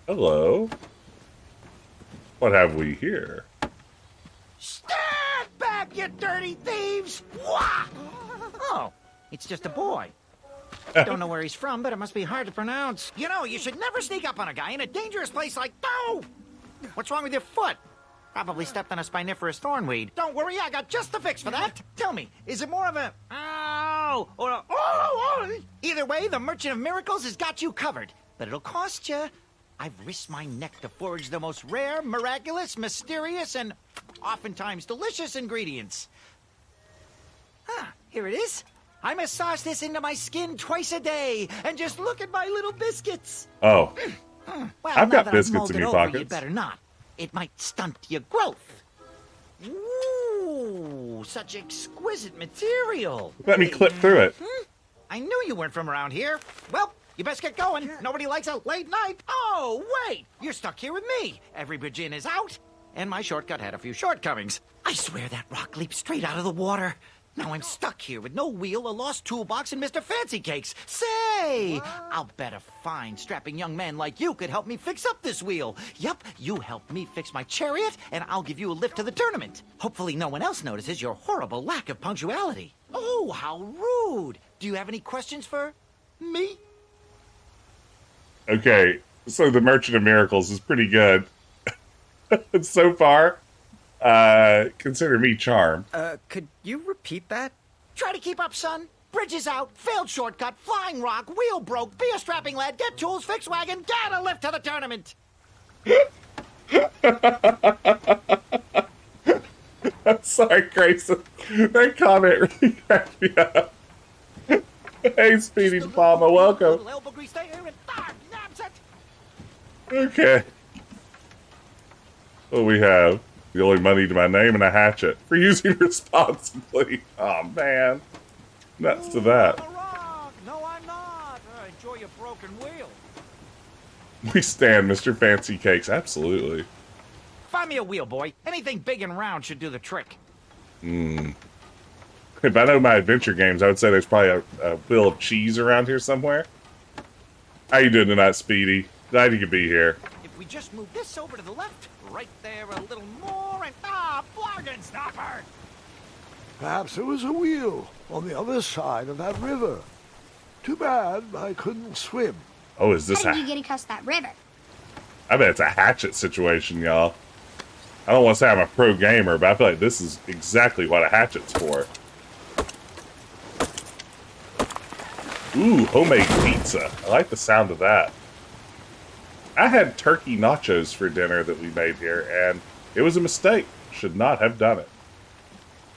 Hello. What have we here? Stand back, you dirty thieves! Wah! Oh, it's just a boy. Don't know where he's from, but it must be hard to pronounce. You know, you should never sneak up on a guy in a dangerous place like... Oh! What's wrong with your foot? Probably stepped on a spiniferous thornweed. Don't worry, I got just the fix for that. Tell me, is it more of a... Ow! Or a... Oh! Either way, the Merchant of Miracles has got you covered. But it'll cost you. I've risked my neck to forage the most rare, miraculous, mysterious, and oftentimes delicious ingredients. Ah, here it is. I massage this into my skin twice a day, and just look at my little biscuits. Oh. Well, I've got now that biscuits I've in your molded over, pockets. You better not. It might stunt your growth. Ooh, such exquisite material. Let me clip through it. I knew you weren't from around here. Well, you best get going. Nobody likes a late night. Oh, wait. You're stuck here with me. Every bridge in is out. And my shortcut had a few shortcomings. I swear that rock leaped straight out of the water. Now I'm stuck here with no wheel, a lost toolbox, and Mr. Fancy Cakes. Say, I'll bet a fine, strapping young man like you could help me fix up this wheel. Yup, you help me fix my chariot, and I'll give you a lift to the tournament. Hopefully no one else notices your horrible lack of punctuality. Oh, how rude. Do you have any questions for me? Okay, so the Merchant of Miracles is pretty good. So far, consider me charmed. Could you repeat that? Try to keep up, son. Bridges out, failed shortcut, flying rock, wheel broke, be a strapping lad, get tools, fix wagon, get a lift to the tournament. I'm sorry, Grayson. That comment really cracked me up. Hey, Speedy Palma, welcome. Little elbow grease there and nabs it. Okay. What do we have? The only money to my name and a hatchet for using responsibly. Oh, man. Nuts to that. I'm a rock. No, I'm not. Enjoy your broken wheel. We stand Mr. Fancy Cakes. Absolutely. Find me a wheel, boy. Anything big and round should do the trick. If I know my adventure games, I would say there's probably a wheel of cheese around here somewhere. How you doing tonight, Speedy? Glad you could be here. If we just move this over to the left, right there a little more, and bargain stopper! Perhaps there was a wheel on the other side of that river. Too bad I couldn't swim. Oh, is this How did you get across that river? I bet it's a hatchet situation, y'all. I don't want to say I'm a pro gamer, but I feel like this is exactly what a hatchet's for. Ooh, homemade pizza. I like the sound of that. I had turkey nachos for dinner that we made here, and it was a mistake. Should not have done it.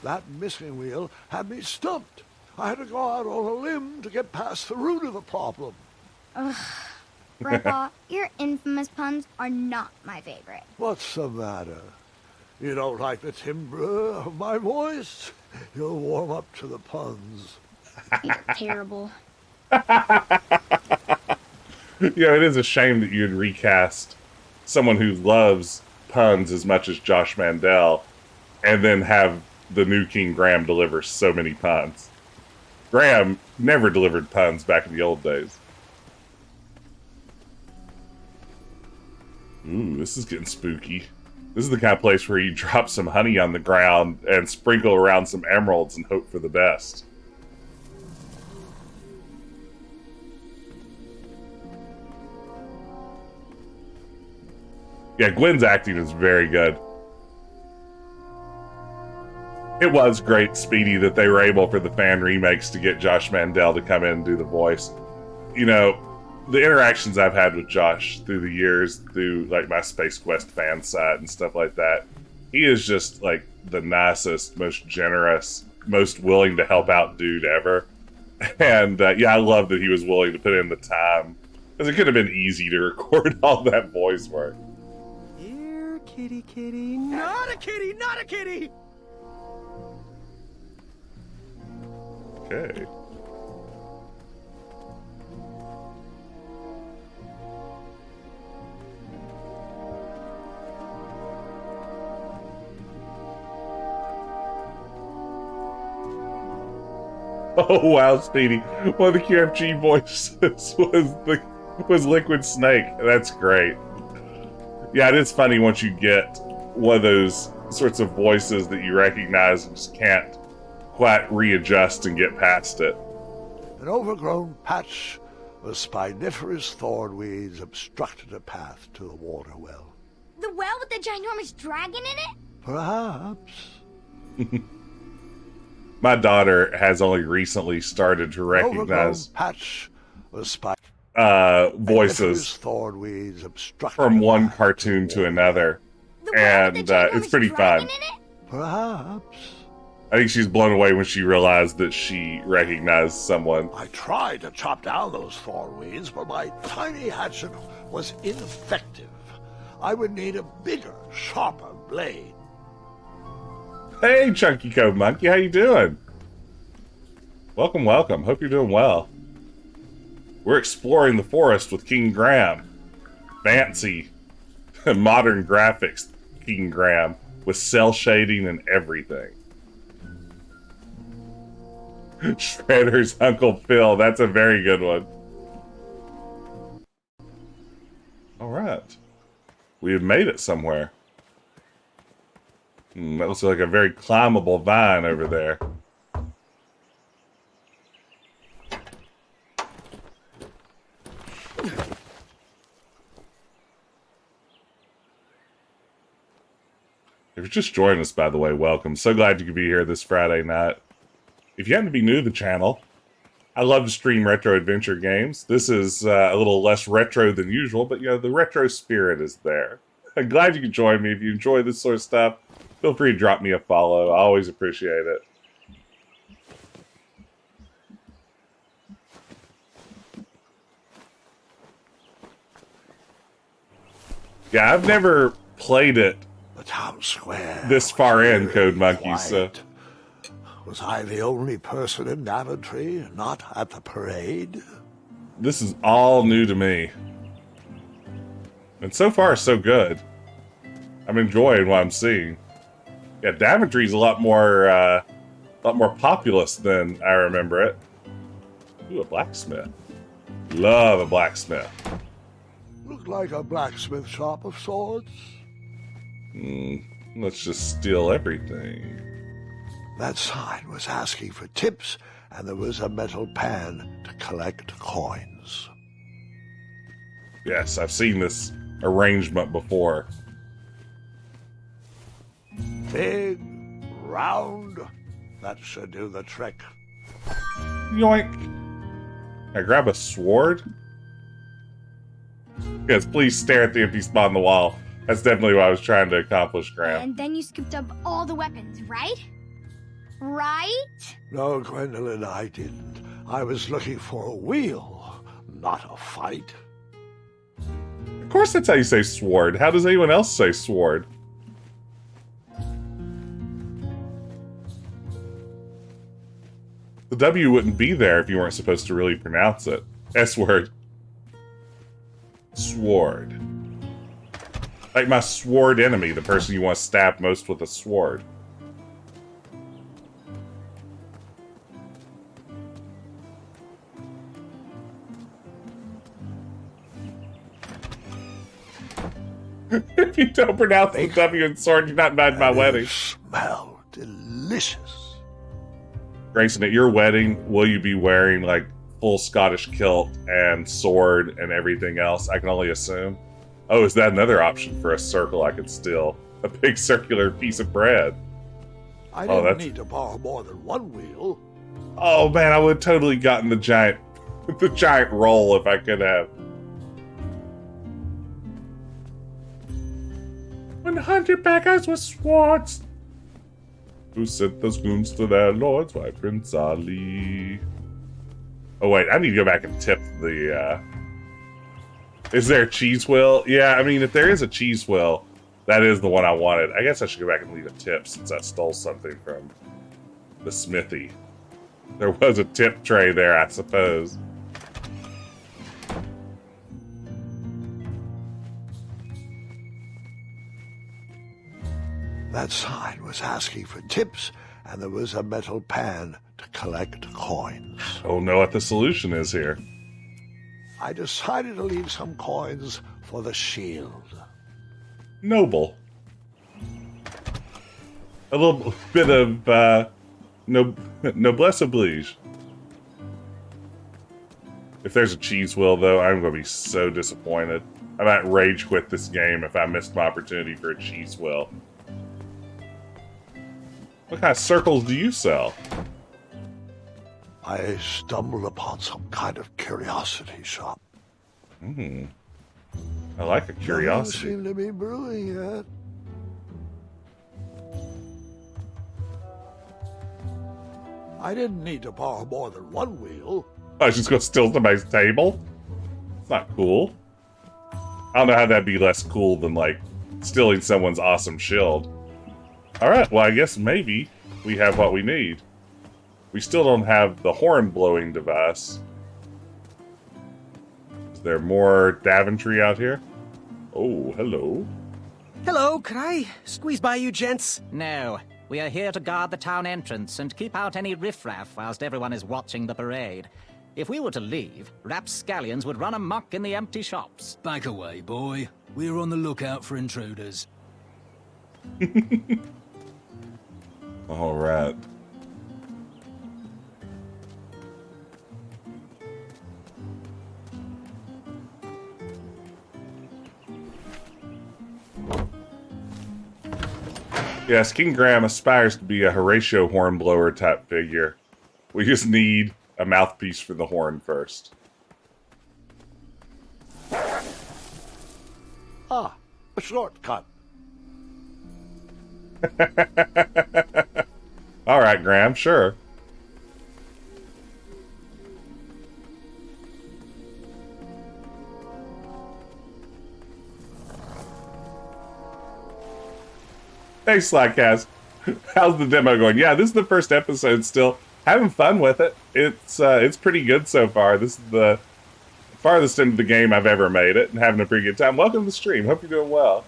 That missing wheel had me stumped. I had to go out on a limb to get past the root of the problem. Grandpa, your infamous puns are not my favorite. What's the matter? You don't like the timbre of my voice? You'll warm up to the puns. You're terrible. Yeah, it is a shame that you'd recast someone who loves puns as much as Josh Mandel and then have the new King Graham deliver so many puns. Graham never delivered puns back in the old days. Ooh, this is getting spooky. This is the kind of place where you drop some honey on the ground and sprinkle around some emeralds and hope for the best. Yeah, Gwen's acting is very good. It was great, Speedy, that they were able for the fan remakes to get Josh Mandel to come in and do the voice. You know, the interactions I've had with Josh through the years, through like my Space Quest fan site and stuff like that, he is just like the nicest, most generous, most willing to help out dude ever. And yeah, I love that he was willing to put in the time, because it could have been easy to record all that voice work. Here, kitty, kitty. Not a kitty, not a kitty! Okay. Oh wow, Speedy! One of the QFG voices was Liquid Snake. That's great. Yeah, it is funny once you get one of those sorts of voices that you recognize and just can't quite readjust and get past it. An overgrown patch of spiniferous thornweeds obstructed a path to the water well. The well with the ginormous dragon in it? Perhaps. My daughter has only recently started to recognize patch of voices thornweeds obstructed from one cartoon to another, and it's pretty fun. Perhaps. I think she's blown away when she realized that she recognized someone. I tried to chop down those thornweeds, but my tiny hatchet was ineffective. I would need a bigger, sharper blade. Hey, Chunky Cove Monkey, how you doing? Welcome, welcome. Hope you're doing well. We're exploring the forest with King Graham. Fancy, modern graphics, King Graham, with cell shading and everything. Shredder's Uncle Phil, that's a very good one. Alright. We have made it somewhere. That looks like a very climbable vine over there. If you're just joining us, by the way, welcome. So glad you could be here this Friday night. If you happen to be new to the channel, I love to stream retro adventure games. This is a little less retro than usual, but you know, the retro spirit is there. I'm glad you could join me. If you enjoy this sort of stuff, feel free to drop me a follow. I always appreciate it. Yeah, I've never played it The town square this far in, Code Monkey, so... quiet. Was I the only person in Daventry not at the parade? This is all new to me. And so far, so good. I'm enjoying what I'm seeing. Yeah, Daventry's a lot more populous than I remember it. Ooh, a blacksmith. Love a blacksmith. Looked like a blacksmith shop of sorts. Let's just steal everything. That sign was asking for tips, and there was a metal pan to collect coins. Yes, I've seen this arrangement before. Big, round, that should do the trick. Yoink! I grab a sword? Yes, please stare at the empty spot on the wall. That's definitely what I was trying to accomplish, Graham. And then you scooped up all the weapons, right? Right? No, Gwendolyn, I didn't. I was looking for a wheel, not a fight. Of course that's how you say sword. How does anyone else say sword? The W wouldn't be there if you weren't supposed to really pronounce it. S-word. Sword. Like my sword enemy, the person you want to stab most with a sword. If you don't pronounce the W in sword, you're not invited to my wedding. Smell delicious. Grayson, at your wedding, will you be wearing, like, full Scottish kilt and sword and everything else? I can only assume. Oh, is that another option for a circle I could steal? A big circular piece of bread. I didn't need to borrow more than one wheel. Oh, man, I would have totally gotten the giant roll if I could have. 100 baggers with swords. Who sent those goons to their lords? Why, Prince Ali. Oh wait, I need to go back and tip the. Is there a cheese wheel? Yeah, I mean, if there is a cheese wheel, that is the one I wanted. I guess I should go back and leave a tip since I stole something from the smithy. There was a tip tray there, I suppose. That sign was asking for tips, and there was a metal pan to collect coins. Oh, know what the solution is here. I decided to leave some coins for the shield. Noble. A little bit of noblesse oblige. If there's a cheese wheel, though, I'm going to be so disappointed. I might rage quit this game if I missed my opportunity for a cheese wheel. What kind of circles do you sell? I stumbled upon some kind of curiosity shop. I like a curiosity. Nothing seemed to be brewing yet. I didn't need to borrow more than one wheel. I was just going to steal somebody's table? It's not cool. I don't know how that'd be less cool than, like, stealing someone's awesome shield. Alright, well, I guess maybe we have what we need. We still don't have the horn-blowing device. Is there more Daventry out here? Oh, hello. Hello, could I squeeze by you, gents? No, we are here to guard the town entrance and keep out any riffraff whilst everyone is watching the parade. If we were to leave, rapscallions would run amok in the empty shops. Back away, boy. We're on the lookout for intruders. All right. Yes, King Graham aspires to be a Horatio Hornblower type figure. We just need a mouthpiece for the horn first. Ah, a shortcut. All right, Graham, sure. Hey, Slackcast. How's the demo going? Yeah, this is the first episode still. Having fun with it. It's pretty good so far. This is the farthest into the game I've ever made it, and having a pretty good time. Welcome to the stream. Hope you're doing well.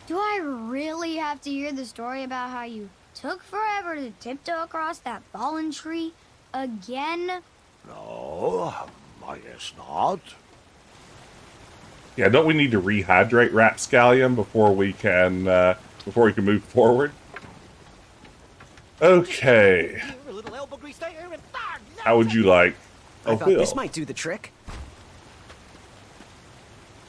Do I really have to hear the story about how you took forever to tiptoe across that fallen tree again? No, I guess not. Yeah, don't we need to rehydrate Rapscallion before we can move forward? Okay. How would you like a I thought wheel? this might do the trick.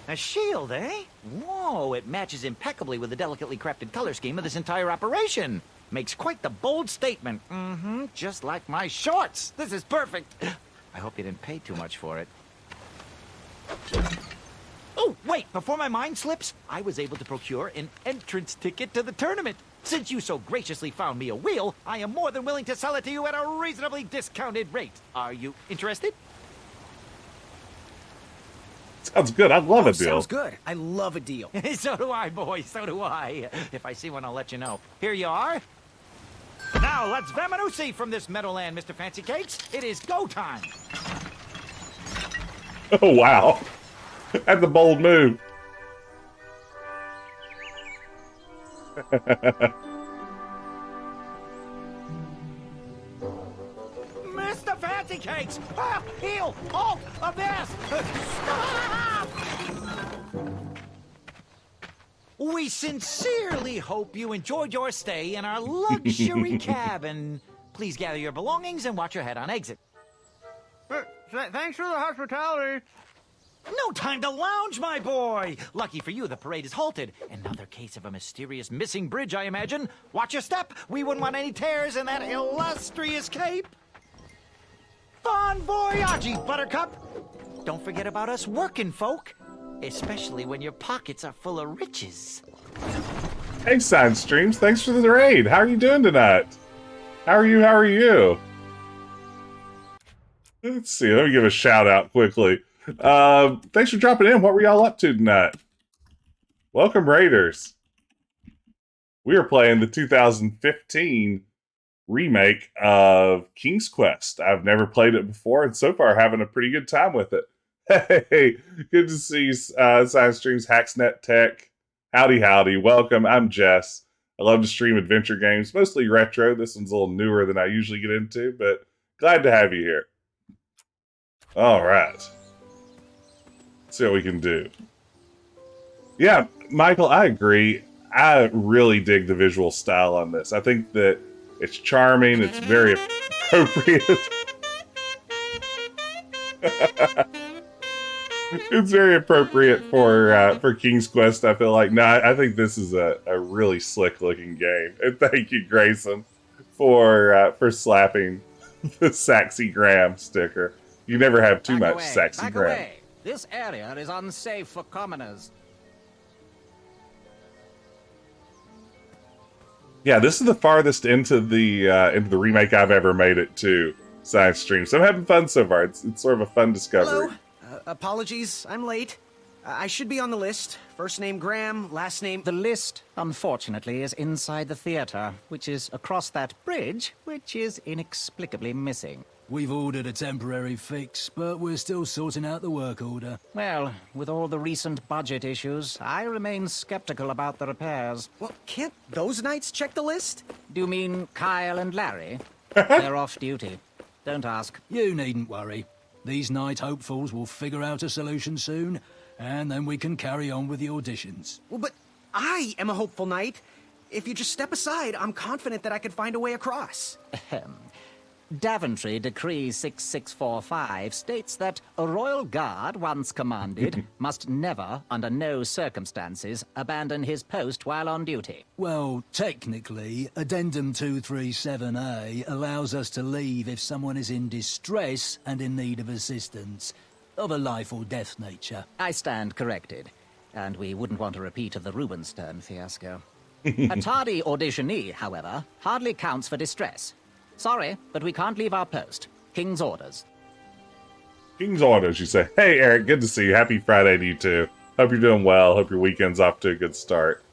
A shield, eh? Whoa, it matches impeccably with the delicately crafted color scheme of this entire operation. Makes quite the bold statement. Just like my shorts. This is perfect. I hope you didn't pay too much for it. Oh, wait, before my mind slips, I was able to procure an entrance ticket to the tournament. Since you so graciously found me a wheel, I am more than willing to sell it to you at a reasonably discounted rate. Are you interested? Sounds good. I love a deal. Sounds good. I love a deal. So do I, boys. So do I. If I see one, I'll let you know. Here you are. Now, let's Vamanusi from this Meadowland, Mr. Fancy Cakes. It is go time. Oh, wow. That's a bold move. Mr. Fancy Cakes! Ah, heel! Halt! Abyss! Stop! We sincerely hope you enjoyed your stay in our luxury cabin. Please gather your belongings and watch your head on exit. Thanks for the hospitality. No time to lounge, my boy! Lucky for you, the parade is halted. Another case of a mysterious missing bridge, I imagine. Watch your step. We wouldn't want any tears in that illustrious cape. Bon voyage, Buttercup! Don't forget about us working folk. Especially when your pockets are full of riches. Hey, Side Streams. Thanks for the raid. How are you doing tonight? How are you? Let's see. Let me give a shout out quickly. Thanks for dropping in. What were y'all up to tonight? Welcome, Raiders. We are playing the 2015 remake of King's Quest. I've never played it before, and so far having a pretty good time with it. Hey, good to see Science Stream's Hacksnet Tech. Howdy, howdy. Welcome. I'm Jess. I love to stream adventure games, mostly retro. This one's a little newer than I usually get into, but glad to have you here. All right. Let's see what we can do. Yeah, Michael, I agree. I really dig the visual style on this. I think that it's charming. It's very appropriate. It's very appropriate for King's Quest. I feel like. No, I think this is a really slick looking game. And thank you, Grayson, for slapping the Saxy Graham sticker. You never have too much Saxy Graham. Away. This area is unsafe for commoners. Yeah, this is the farthest into the remake I've ever made it to, Science Stream. So I'm having fun so far. It's sort of a fun discovery. Hello. Apologies, I'm late. I should be on the list. First name Graham, last name... The list, unfortunately, is inside the theater, which is across that bridge, which is inexplicably missing. We've ordered a temporary fix, but we're still sorting out the work order. Well, with all the recent budget issues, I remain skeptical about the repairs. Well, can't those knights check the list? Do you mean Kyle and Larry? They're off duty. Don't ask. You needn't worry. These night hopefuls will figure out a solution soon, and then we can carry on with the auditions. Well, but I am a hopeful knight. If you just step aside, I'm confident that I could find a way across. Daventry Decree 6645 states that a royal guard once commanded must never, under no circumstances, abandon his post while on duty. Well, technically, Addendum 237A allows us to leave if someone is in distress and in need of assistance, of a life or death nature. I stand corrected, and we wouldn't want a repeat of the Rubenstern fiasco. A tardy auditionee, however, hardly counts for distress. Sorry, but we can't leave our post. King's orders. King's orders, you say. Hey, Eric, good to see you. Happy Friday to you, too. Hope you're doing well. Hope your weekend's off to a good start.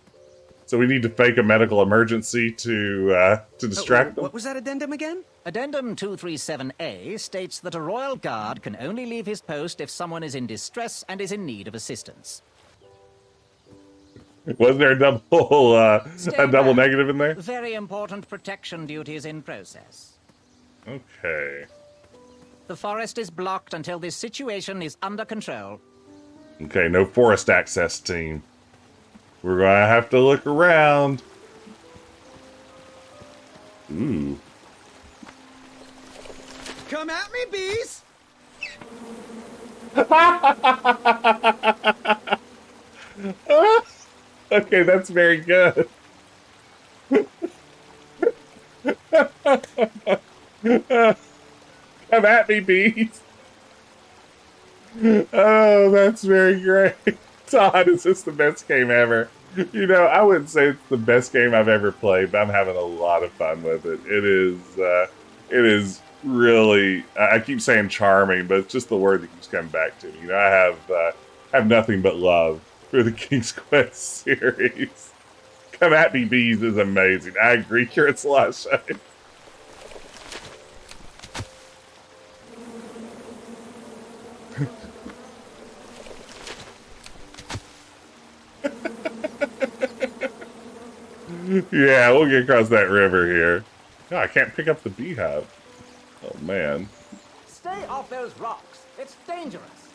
So we need to fake a medical emergency to distract them? What was that addendum again? Addendum 237A states that a royal guard can only leave his post if someone is in distress and is in need of assistance. Wasn't there a double negative in there? Very important protection duties in process. Okay. The forest is blocked until this situation is under control. Okay, no forest access team. We're gonna have to look around. Ooh. Come at me, bees! Okay, that's very good. Come at me, bees. Oh, that's very great. Todd, is this the best game ever? You know, I wouldn't say it's the best game I've ever played, but I'm having a lot of fun with it. It is really, I keep saying charming, but it's just the word that keeps coming back to me. You know, I have nothing but love for the King's Quest series. Come at me, bees is amazing. I agree, here it's a lot of shame. Yeah, we'll get across that river here. Oh, I can't pick up the beehive. Oh, man. Stay off those rocks. It's dangerous.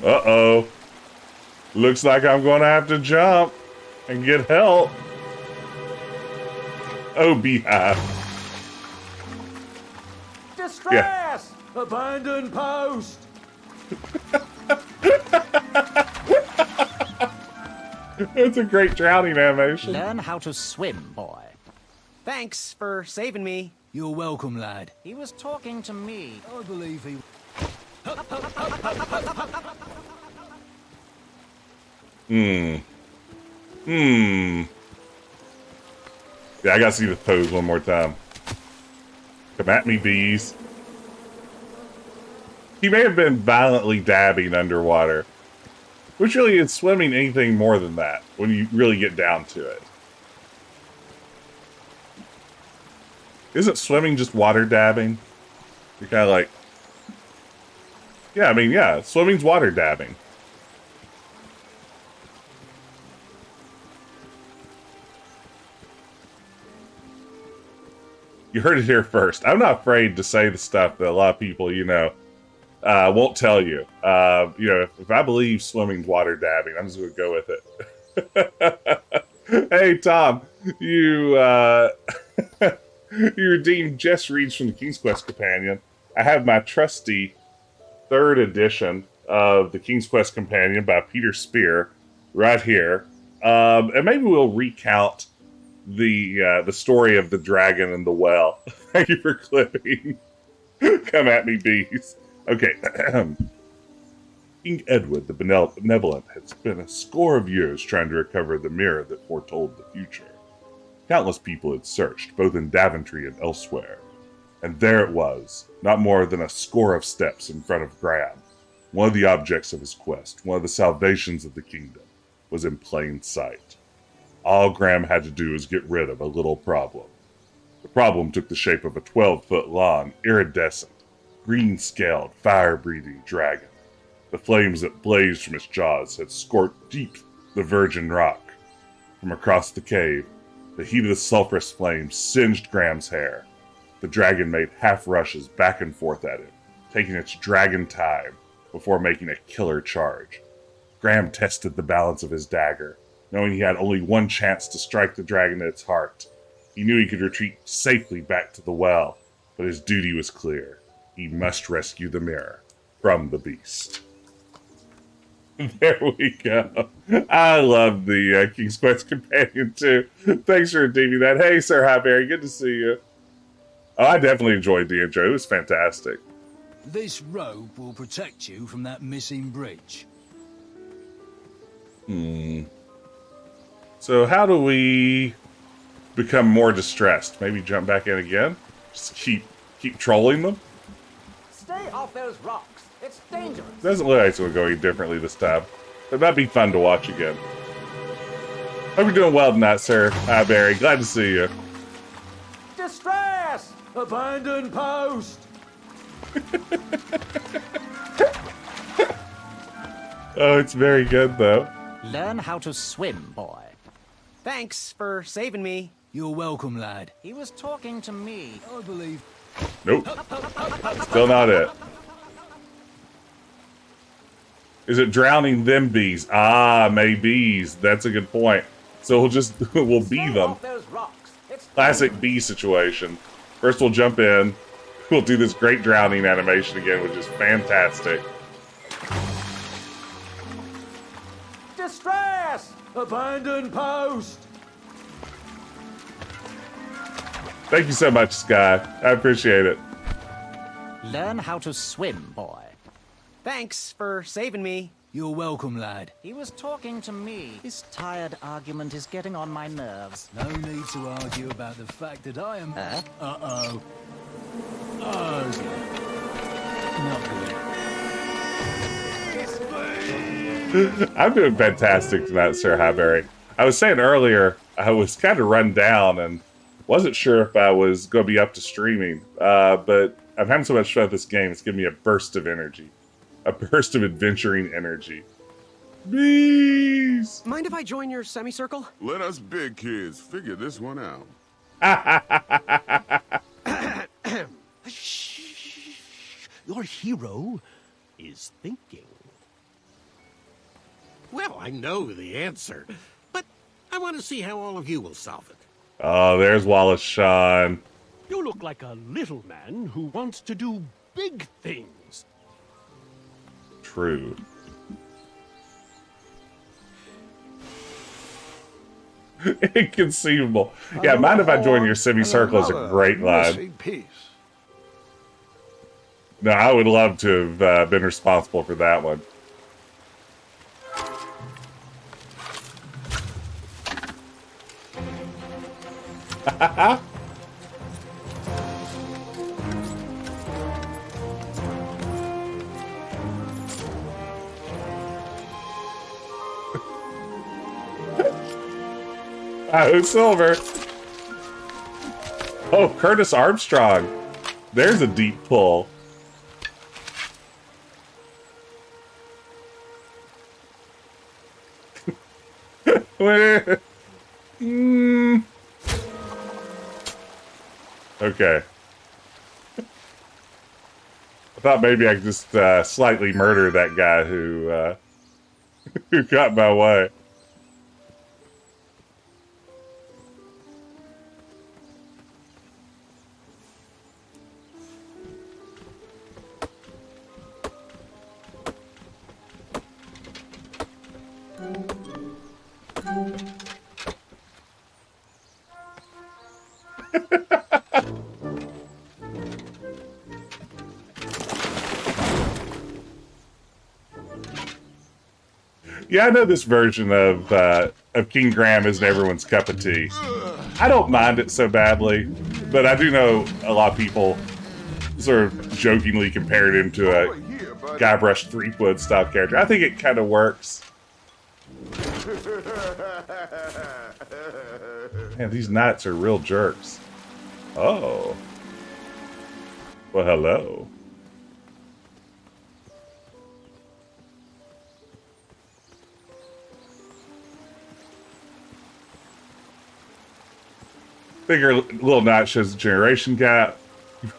Uh-oh. Looks like I'm going to have to jump and get help. Oh, beehive. Distress! Yeah. Abandon post! It's a great drowning animation. Learn how to swim, boy. Thanks for saving me. You're welcome, lad. He was talking to me. I believe he... Yeah, I gotta see the pose one more time. Come at me, bees. He may have been violently dabbing underwater, which really is swimming anything more than that when you really get down to it. Isn't swimming just water dabbing? You're kind of like... Yeah, I mean, yeah, swimming's water dabbing. You heard it here first. I'm not afraid to say the stuff that a lot of people, won't tell you. If I believe swimming's water dabbing, I'm just going to go with it. Hey, Tom, you redeemed Jess reads from the King's Quest Companion. I have my trusty 3rd edition of the King's Quest Companion by Peter Spear right here. And maybe we'll recount the story of the dragon and the well. Thank you for clipping. Come at me, bees. Okay. King Edward the Benevolent had spent a score of years trying to recover the mirror that foretold the future. Countless people had searched, both in Daventry and elsewhere. And there it was, not more than a score of steps in front of Graham. One of the objects of his quest, one of the salvations of the kingdom, was in plain sight. All Graham had to do was get rid of a little problem. The problem took the shape of a 12-foot-long, iridescent, green-scaled, fire-breathing dragon. The flames that blazed from its jaws had scorched deep the virgin rock. From across the cave, the heat of the sulphurous flames singed Graham's hair. The dragon made half rushes back and forth at him, taking its dragon time before making a killer charge. Graham tested the balance of his dagger, knowing he had only one chance to strike the dragon at its heart. He knew he could retreat safely back to the well, but his duty was clear. He must rescue the mirror from the beast. There we go. I love the King's Quest Companion, too. Thanks for redeeming that. Hey, Sir Highberry, good to see you. Oh, I definitely enjoyed the intro. It was fantastic. This rope will protect you from that missing bridge. So how do we become more distressed? Maybe jump back in again? Just keep trolling them? Stay off those rocks. It's dangerous. Doesn't look like it's going to go any differently this time. But that'd be fun to watch again. Hope you're doing well tonight, Sir Barry. Glad to see you. Distress! Abandon post! Oh, it's very good, though. Learn how to swim, boy. Thanks for saving me. You're welcome, lad. He was talking to me. I believe... Nope. Still not it. Is it drowning them bees? Ah, maybees. That's a good point. So we'll bee them. Classic bee situation. First we'll jump in. We'll do this great drowning animation again, which is fantastic. Distress! Abandon post! Thank you so much, Sky. I appreciate it. Learn how to swim, boy. Thanks for saving me. You're welcome, lad. He was talking to me. This tired argument is getting on my nerves. No need to argue about the fact that I am... Uh-oh. Oh, not good. I'm doing fantastic tonight, Sir Highberry. I was saying earlier, I was kind of run down and wasn't sure if I was going to be up to streaming, but I'm having so much fun with this game, it's giving me a burst of energy. A burst of adventuring energy. Bees! Mind if I join your semicircle? Let us big kids figure this one out. Shh. Your hero is thinking. Well, I know the answer, but I want to see how all of you will solve it. Oh, there's Wallace Shawn. You look like a little man who wants to do big things. True. Inconceivable. Yeah, mind if I join your semicircle is a great line. Peace. No, I would love to have been responsible for that one. Oh, silver. Oh, Curtis Armstrong. There's a deep pull. Okay. I thought maybe I could just slightly murder that guy who who got my way. Yeah, I know this version of King Graham isn't everyone's cup of tea. I don't mind it so badly, but I do know a lot of people sort of jokingly compared him to a Guybrush Threepwood style character. I think it kind of works. Man, these knights are real jerks. Oh. Well, hello. I think her little knot shows a generation gap.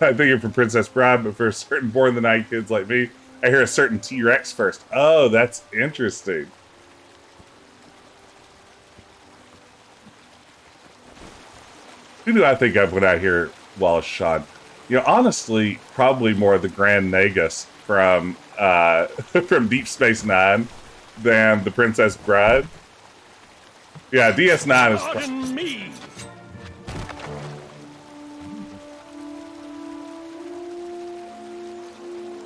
I think it for Princess Bride, but for certain born the night kids like me, I hear a certain T-Rex first. Oh, that's interesting. Who do I think of when I hear Wallace Shawn? You know, honestly, probably more the Grand Nagus from from Deep Space Nine than the Princess Bride. Yeah, DS9 is. Pardon me.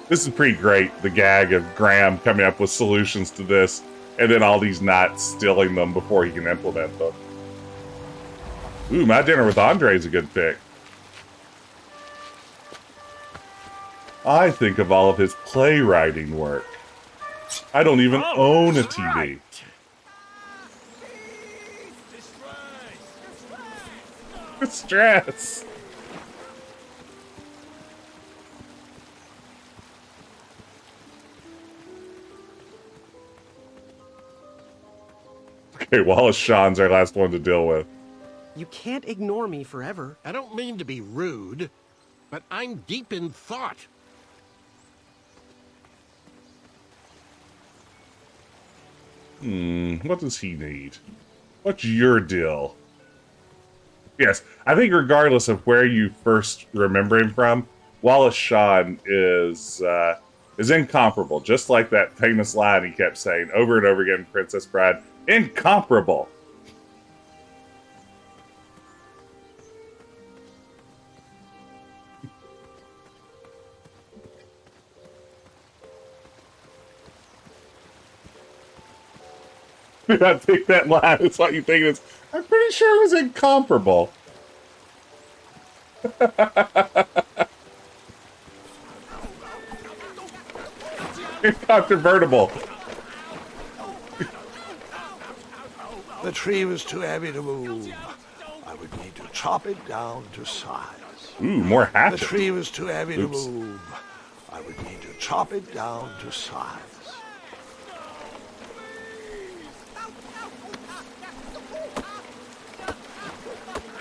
This is pretty great, the gag of Graham coming up with solutions to this, and then all these knights stealing them before he can implement them. Ooh, My Dinner with Andre is a good pick. I think of all of his playwriting work. I don't even own a TV. Right. Stress. Okay, Wallace Shawn's our last one to deal with. You can't ignore me forever. I don't mean to be rude, but I'm deep in thought. What does he need? What's your deal? Yes, I think regardless of where you first remember him from, Wallace Shawn is incomparable. Just like that famous line he kept saying over and over again in Princess Bride, incomparable. I think that line is what you think it is. I'm pretty sure it was incomparable. Incontrovertible. The tree was too heavy to move. I would need to chop it down to size. Ooh, more hatchets. The tree was too heavy to move. I would need to chop it down to size.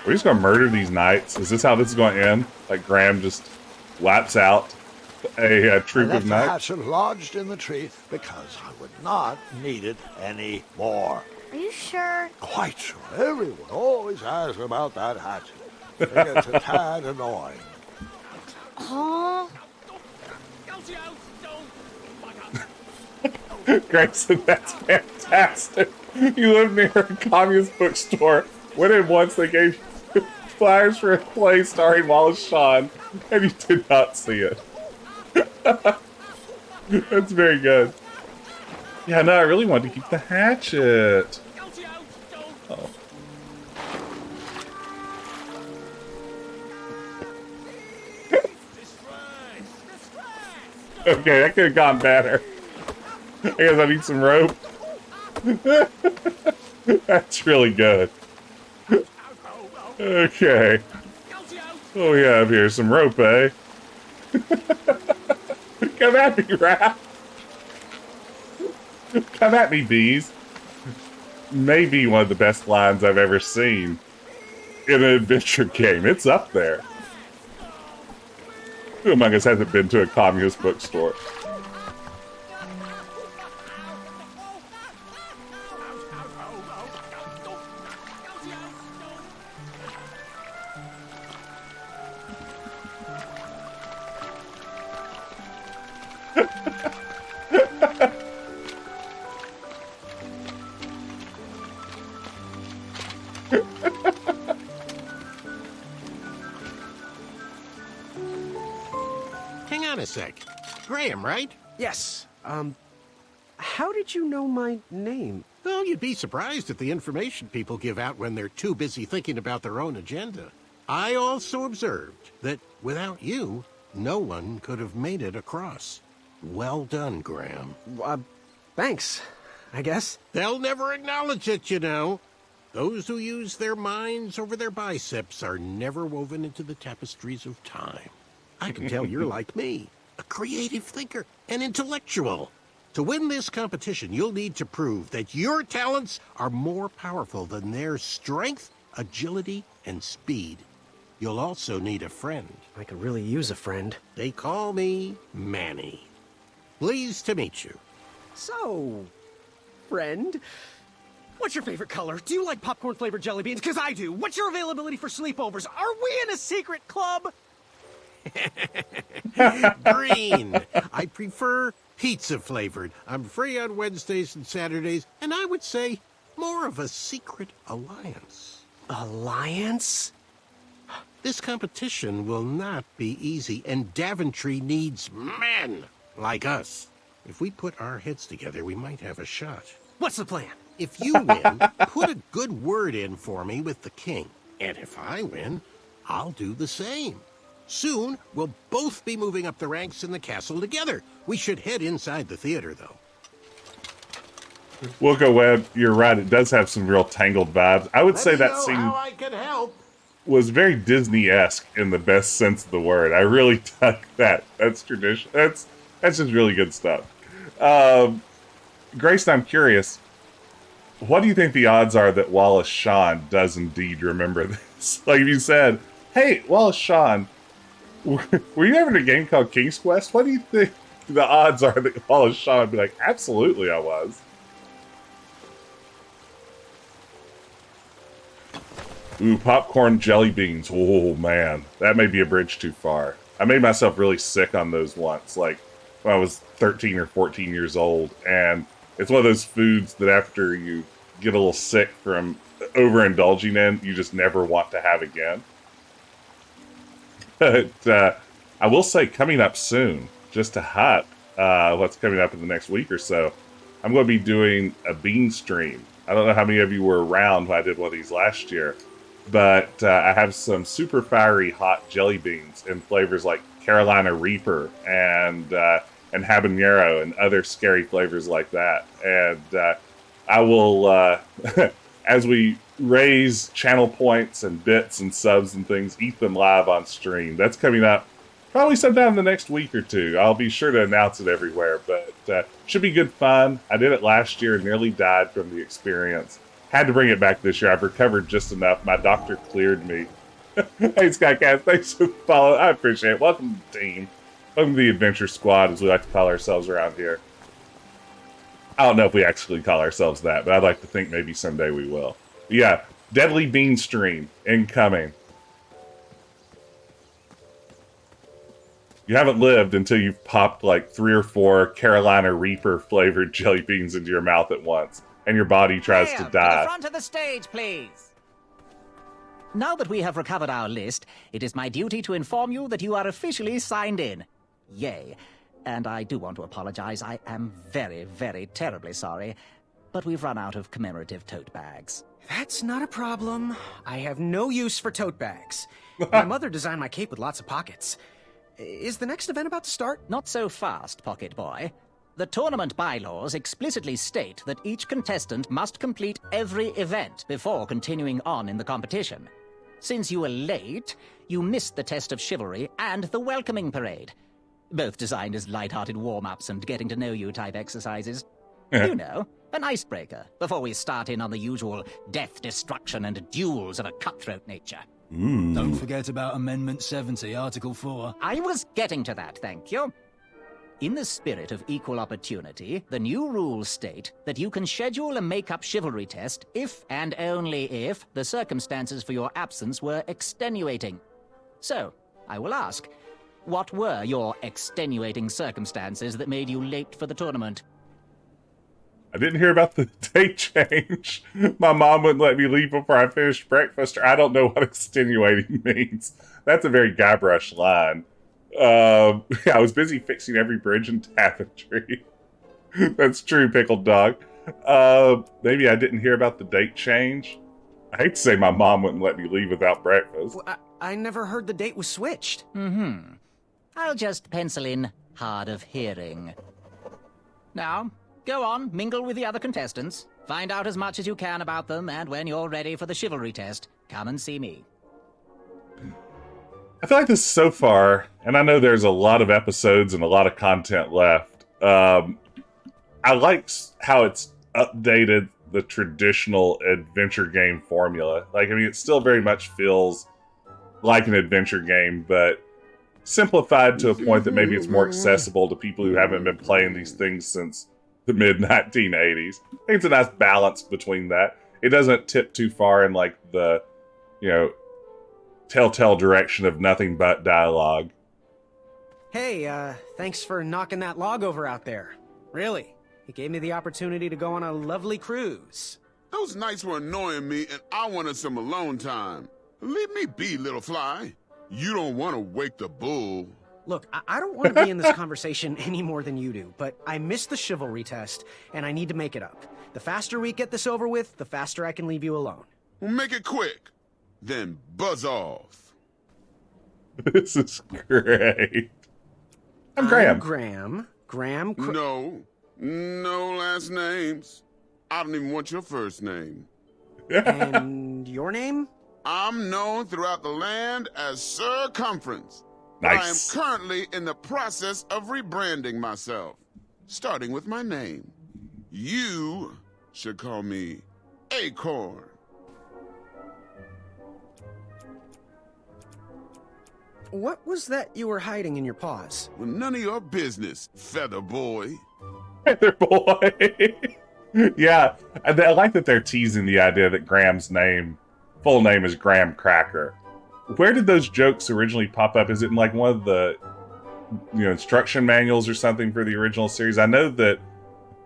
We're just gonna murder these knights. Is this how this is going to end? Like Graham just wipes out a troop of I left the knights? hatchet lodged in the tree because I would not need it anymore. Are you sure? Quite sure. Everyone always asks about that hatchet. It gets a tad annoying. Oh. Grayson, that's fantastic. You live near a communist bookstore. Went in once, they gave you flyers for a play starring Wallace Shawn, and you did not see it. That's very good. Yeah, no, I really wanted to keep the hatchet. Oh. Okay, that could have gone better. I guess I need some rope. That's really good. Okay. Oh, we have here some rope, eh? Come at me, Raph. Come at me, bees. Maybe one of the best lines I've ever seen in an adventure game. It's up there. Who among us hasn't been to a communist bookstore? Hang on a sec. Graham, right? Yes. How did you know my name? Oh, you'd be surprised at the information people give out when they're too busy thinking about their own agenda. I also observed that without you, no one could have made it across. Well done, Graham. Thanks, I guess. They'll never acknowledge it, you know. Those who use their minds over their biceps are never woven into the tapestries of time. I can tell you're like me, a creative thinker, an intellectual. To win this competition, you'll need to prove that your talents are more powerful than their strength, agility, and speed. You'll also need a friend. I could really use a friend. They call me Manny. Pleased to meet you. So, friend, what's your favorite color? Do you like popcorn-flavored jelly beans? Because I do. What's your availability for sleepovers? Are we in a secret club? Green. I prefer pizza-flavored. I'm free on Wednesdays and Saturdays, and I would say more of a secret alliance. Alliance? This competition will not be easy, and Daventry needs men like us. If we put our heads together, we might have a shot. What's the plan? If you win, put a good word in for me with the king. And if I win, I'll do the same. Soon, we'll both be moving up the ranks in the castle together. We should head inside the theater, though. Wilco Webb, you're right. It does have some real Tangled vibes. I would say that scene How I can help. was very Disney-esque in the best sense of the word. I really dug that. That's tradition. That's just really good stuff. Grace, I'm curious. What do you think the odds are that Wallace Shawn does indeed remember this? Like if you said, "Hey, Wallace Shawn, were you ever in a game called King's Quest?" What do you think the odds are that Wallace Shawn would be like, "Absolutely, I was." Ooh, popcorn jelly beans. Oh, man. That may be a bridge too far. I made myself really sick on those once, like when I was 13 or 14 years old. And it's one of those foods that after you get a little sick from overindulging in, you just never want to have again. But I will say, coming up soon, just to hype what's coming up in the next week or so, I'm going to be doing a bean stream. I don't know how many of you were around when I did one of these last year, but I have some super fiery hot jelly beans in flavors like Carolina Reaper and habanero and other scary flavors like that. And I will, as we raise channel points and bits and subs and things, eat them live on stream. That's coming up probably sometime in the next week or two. I'll be sure to announce it everywhere, but should be good fun. I did it last year and nearly died from the experience. Had to bring it back this year. I've recovered just enough. My doctor cleared me. Hey, Skycast, thanks for following. I appreciate it. Welcome to the team. Welcome to the Adventure Squad, as we like to call ourselves around here. I don't know if we actually call ourselves that, but I'd like to think maybe someday we will. Yeah, Deadly Bean Stream incoming. You haven't lived until you've popped like 3 or 4 Carolina Reaper flavored jelly beans into your mouth at once, and your body tries to die. To the front of the stage, please. Now that we have recovered our list, it is my duty to inform you that you are officially signed in. Yay. And I do want to apologize. I am very, very terribly sorry, but we've run out of commemorative tote bags. That's not a problem. I have no use for tote bags. My mother designed my cape with lots of pockets. Is the next event about to start? Not so fast, Pocket Boy. The tournament bylaws explicitly state that each contestant must complete every event before continuing on in the competition. Since you were late, you missed the test of chivalry and the welcoming parade. Both designed as light-hearted warm-ups and getting-to-know-you type exercises. You know, an icebreaker, before we start in on the usual death, destruction, and duels of a cutthroat nature. Don't forget about Amendment 70, Article 4. I was getting to that, thank you. In the spirit of equal opportunity, the new rules state that you can schedule a make-up chivalry test if and only if the circumstances for your absence were extenuating. So, I will ask, what were your extenuating circumstances that made you late for the tournament? I didn't hear about the date change. My mom wouldn't let me leave before I finished breakfast, or I don't know what extenuating means. That's a very Guybrush line. I was busy fixing every bridge in Daventry. That's true, Pickled Dog. Maybe I didn't hear about the date change. I hate to say my mom wouldn't let me leave without breakfast. Well, I never heard the date was switched. I'll just pencil in hard of hearing. Now, go on, mingle with the other contestants. Find out as much as you can about them, and when you're ready for the chivalry test, come and see me. I feel like this so far, and I know there's a lot of episodes and a lot of content left, I like how it's updated the traditional adventure game formula. Like, I mean, it still very much feels like an adventure game, but simplified to a point that maybe it's more accessible to people who haven't been playing these things since the mid-1980s. I think it's a nice balance between that. It doesn't tip too far in, like, the, you know, telltale direction of nothing but dialogue. Hey, thanks for knocking that log over out there. Really. It gave me the opportunity to go on a lovely cruise. Those nights were annoying me, and I wanted some alone time. Leave me be, little fly. You don't want to wake the bull. Look, I don't want to be in this conversation any more than you do, but I missed the chivalry test, and I need to make it up. The faster we get this over with, the faster I can leave you alone. Well, make it quick. Then buzz off. This is great. I'm Graham. Graham. No last names. I don't even want your first name. And your name? I'm known throughout the land as Circumference. Nice. I am currently in the process of rebranding myself, starting with my name. You should call me Acorn. What was that you were hiding in your paws? Well, none of your business, Feather Boy. Feather Boy. Yeah, I like that they're teasing the idea that Graham's full name is Graham Cracker. Where did those jokes originally pop up? Is it in like one of the, instruction manuals or something for the original series? I know that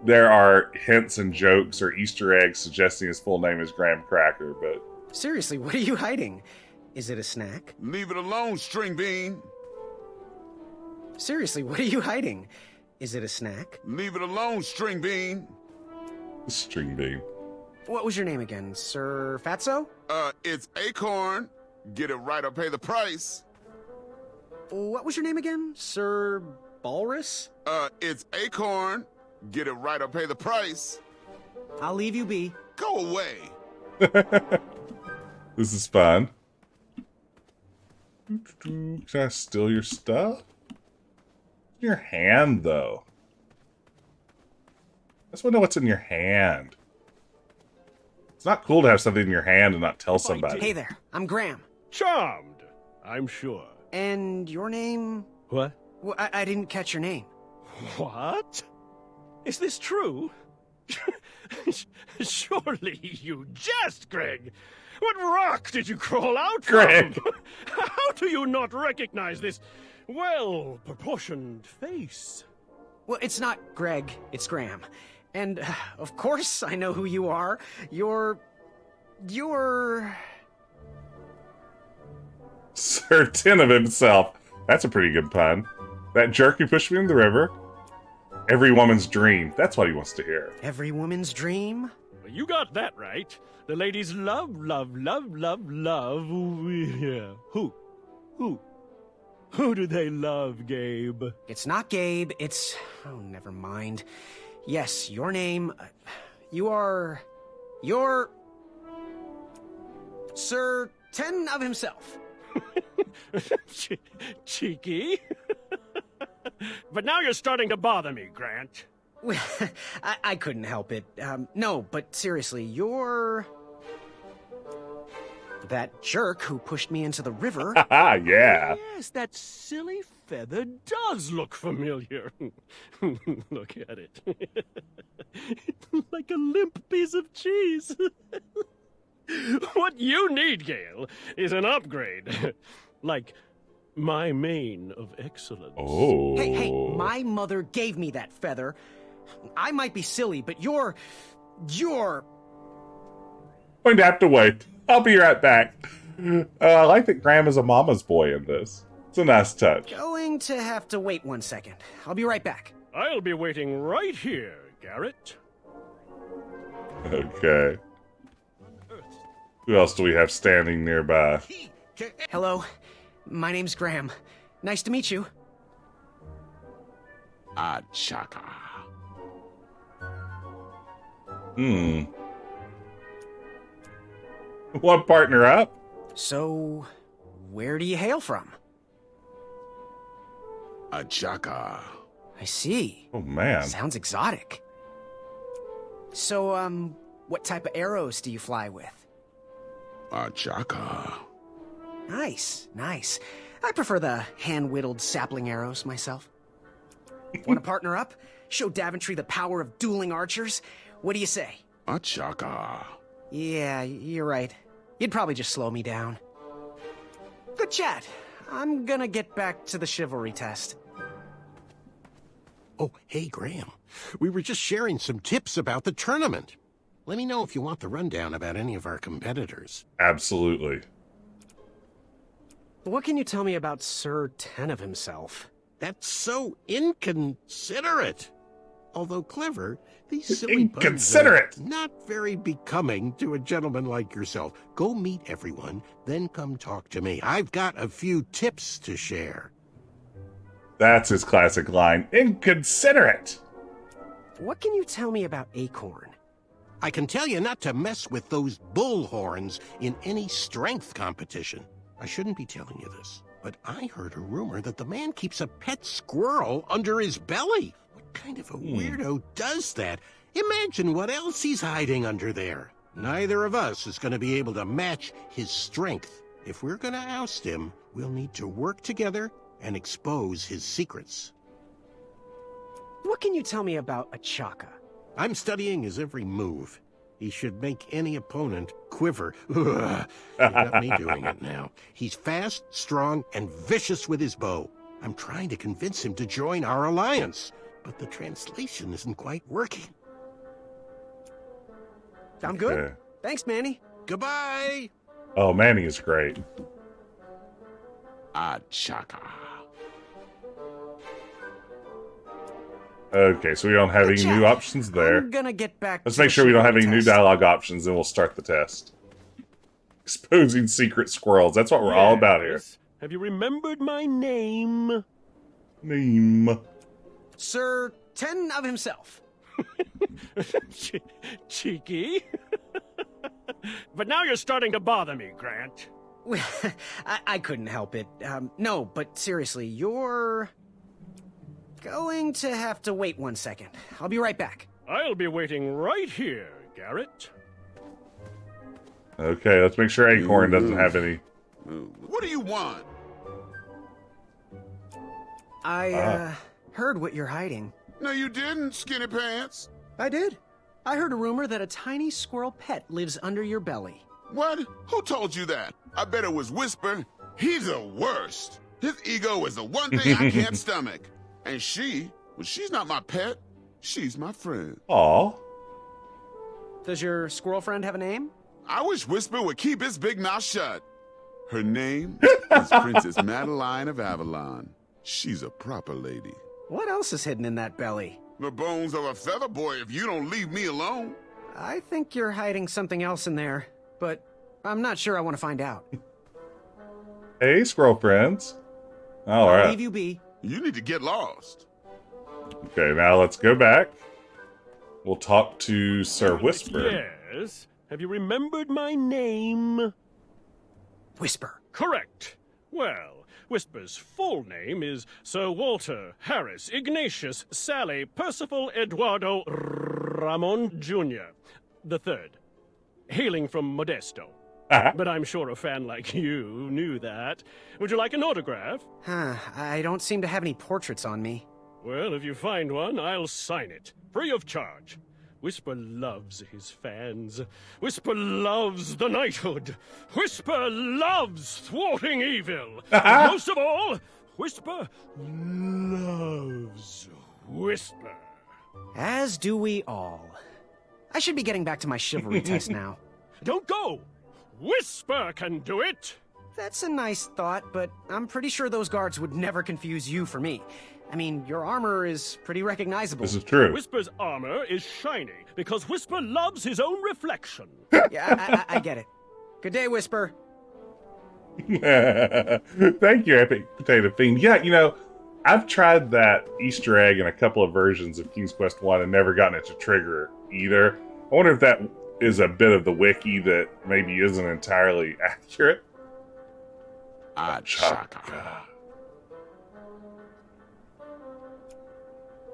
there are hints and jokes or Easter eggs suggesting his full name is Graham Cracker, but... Seriously, what are you hiding? Is it a snack? Leave it alone, String Bean. Seriously, what are you hiding? Is it a snack? Leave it alone, String Bean. String Bean. What was your name again, Sir Fatso? It's Acorn. Get it right or pay the price. What was your name again, Sir Balrus? It's Acorn. Get it right or pay the price. I'll leave you be. Go away. This is fun. Can I steal your stuff? In your hand, though. I just want to know what's in your hand. It's not cool to have something in your hand and not tell somebody. Hey there, I'm Graham. Charmed, I'm sure. And your name? What? Well, I didn't catch your name. What? Is this true? Surely you jest, Greg. What rock did you crawl out Greg. from? How do you not recognize this well-proportioned face? Well, it's not Greg, it's Graham. And, of course, I know who you are. You're... Certain of himself. That's a pretty good pun. That jerk who pushed me in the river. Every woman's dream. That's what he wants to hear. Every woman's dream? You got that right. The ladies love. Yeah. Who do they love, Gabe? It's not Gabe, it's... Oh, never mind. Yes, your name... You're... Sir 10 of himself. Cheeky. But now you're starting to bother me, Grant. I couldn't help it. No, but seriously, you're... that jerk who pushed me into the river. Yeah. Yes, that silly feather does look familiar. Look at it. Like a limp piece of cheese. What you need, Gale, is an upgrade. Like my mane of excellence. Oh. Hey, my mother gave me that feather. I might be silly, but you're... Going to have to wait. I'll be right back. I like that Graham is a mama's boy in this. It's a nice touch. Going to have to wait 1 second. I'll be right back. I'll be waiting right here, Garrett. Okay. Who else do we have standing nearby? Hello, my name's Graham. Nice to meet you. Achaka. One partner up? So, where do you hail from? Achaka. I see. Oh, man. Sounds exotic. So, what type of arrows do you fly with? Achaka. Nice. I prefer the hand-whittled sapling arrows myself. Want to partner up? Show Daventry the power of dueling archers? What do you say? Achaka. Yeah, you're right. You'd probably just slow me down. Good chat. I'm gonna get back to the chivalry test. Oh, hey, Graham. We were just sharing some tips about the tournament. Let me know if you want the rundown about any of our competitors. Absolutely. What can you tell me about Sir Ten of himself? That's so inconsiderate. Although clever, these silly puns Inconsiderate! are not very becoming to a gentleman like yourself. Go meet everyone, then come talk to me. I've got a few tips to share. That's his classic line. Inconsiderate! What can you tell me about Acorn? I can tell you not to mess with those bullhorns in any strength competition. I shouldn't be telling you this, but I heard a rumor that the man keeps a pet squirrel under his belly. What kind of a weirdo does that? Imagine what else he's hiding under there. Neither of us is going to be able to match his strength. If we're going to oust him, we'll need to work together and expose his secrets. What can you tell me about Achaka? I'm studying his every move. He should make any opponent quiver. Ugh, you got me doing it now. He's fast, strong, and vicious with his bow. I'm trying to convince him to join our alliance, but the translation isn't quite working. I'm good. Okay. Thanks, Manny. Goodbye! Oh, Manny is great. Achaka. Okay, so we don't have any new options there. I'm gonna get back. Let's to make the sure we don't have any chivalry new test. dialogue options, and we'll start the test. Exposing secret squirrels. That's what we're all about here. Yes. Have you remembered my name? Name. Sir Ten of himself. Cheeky. But now you're starting to bother me, Grant. I couldn't help it. No, but seriously, you're going to have to wait 1 second. I'll be right back. I'll be waiting right here, Garrett. Okay, let's make sure Acorn doesn't have any. What do you want? I heard what you're hiding. No, you didn't, Skinny Pants. I did. I heard a rumor that a tiny squirrel pet lives under your belly. What? Who told you that? I bet it was Whisper. He's the worst. His ego is the one thing I can't stomach. And she's not my pet. She's my friend. Aw. Does your squirrel friend have a name? I wish Whisper would keep his big mouth shut. Her name is Princess Madeline of Avalon. She's a proper lady. What else is hidden in that belly? The bones of a feather boy if you don't leave me alone. I think you're hiding something else in there, but I'm not sure I want to find out. Hey, squirrel friends. All I'll right. leave you be. You need to get lost. Okay, now let's go back. We'll talk to Sir Whisper. Yes. Have you remembered my name? Whisper. Correct. Well, Whisper's full name is Sir Walter Harris Ignatius Sally Percival Eduardo Ramon Jr. the Third, hailing from Modesto. But I'm sure a fan like you knew that. Would you like an autograph? I don't seem to have any portraits on me. Well, if you find one, I'll sign it, free of charge. Whisper loves his fans. Whisper loves the knighthood. Whisper loves thwarting evil. And most of all, Whisper loves Whisper. As do we all. I should be getting back to my chivalry test now. Don't go! Whisper can do it! That's a nice thought, but I'm pretty sure those guards would never confuse you for me. I mean, your armor is pretty recognizable. This is true. Whisper's armor is shiny because Whisper loves his own reflection. Yeah, I get it. Good day, Whisper. Thank you, Epic Potato Fiend. Yeah, you know, I've tried that Easter egg in a couple of versions of King's Quest 1 and never gotten it to trigger either. I wonder if that is a bit of the wiki that maybe isn't entirely accurate. Chaka.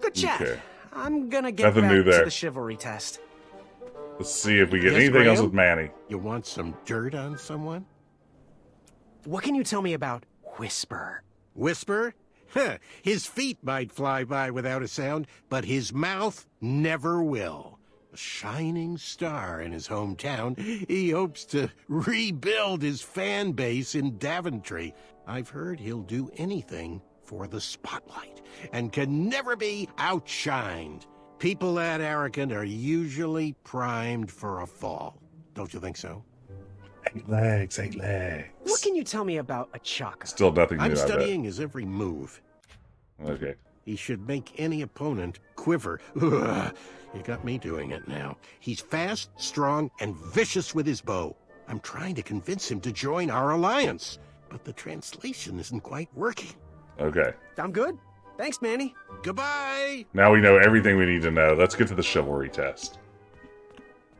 Good chat. Okay. I'm gonna get Nothing back new there. to the chivalry test. Let's see if we get Yes, anything else Graham? with Manny. You want some dirt on someone? What can you tell me about Whisper? Whisper? Huh, his feet might fly by without a sound, but his mouth never will. A shining star in his hometown, he hopes to rebuild his fan base in Daventry. I've heard he'll do anything for the spotlight and can never be outshined. People that arrogant are usually primed for a fall. Don't you think so? 8 legs, 8 legs. What can you tell me about a Chaka? Still nothing new, I'm I bet. studying his every move. Okay. He should make any opponent quiver. Ugh, you got me doing it now. He's fast, strong, and vicious with his bow. I'm trying to convince him to join our alliance, but the translation isn't quite working. Okay. I'm good. Thanks, Manny. Goodbye! Now we know everything we need to know. Let's get to the chivalry test.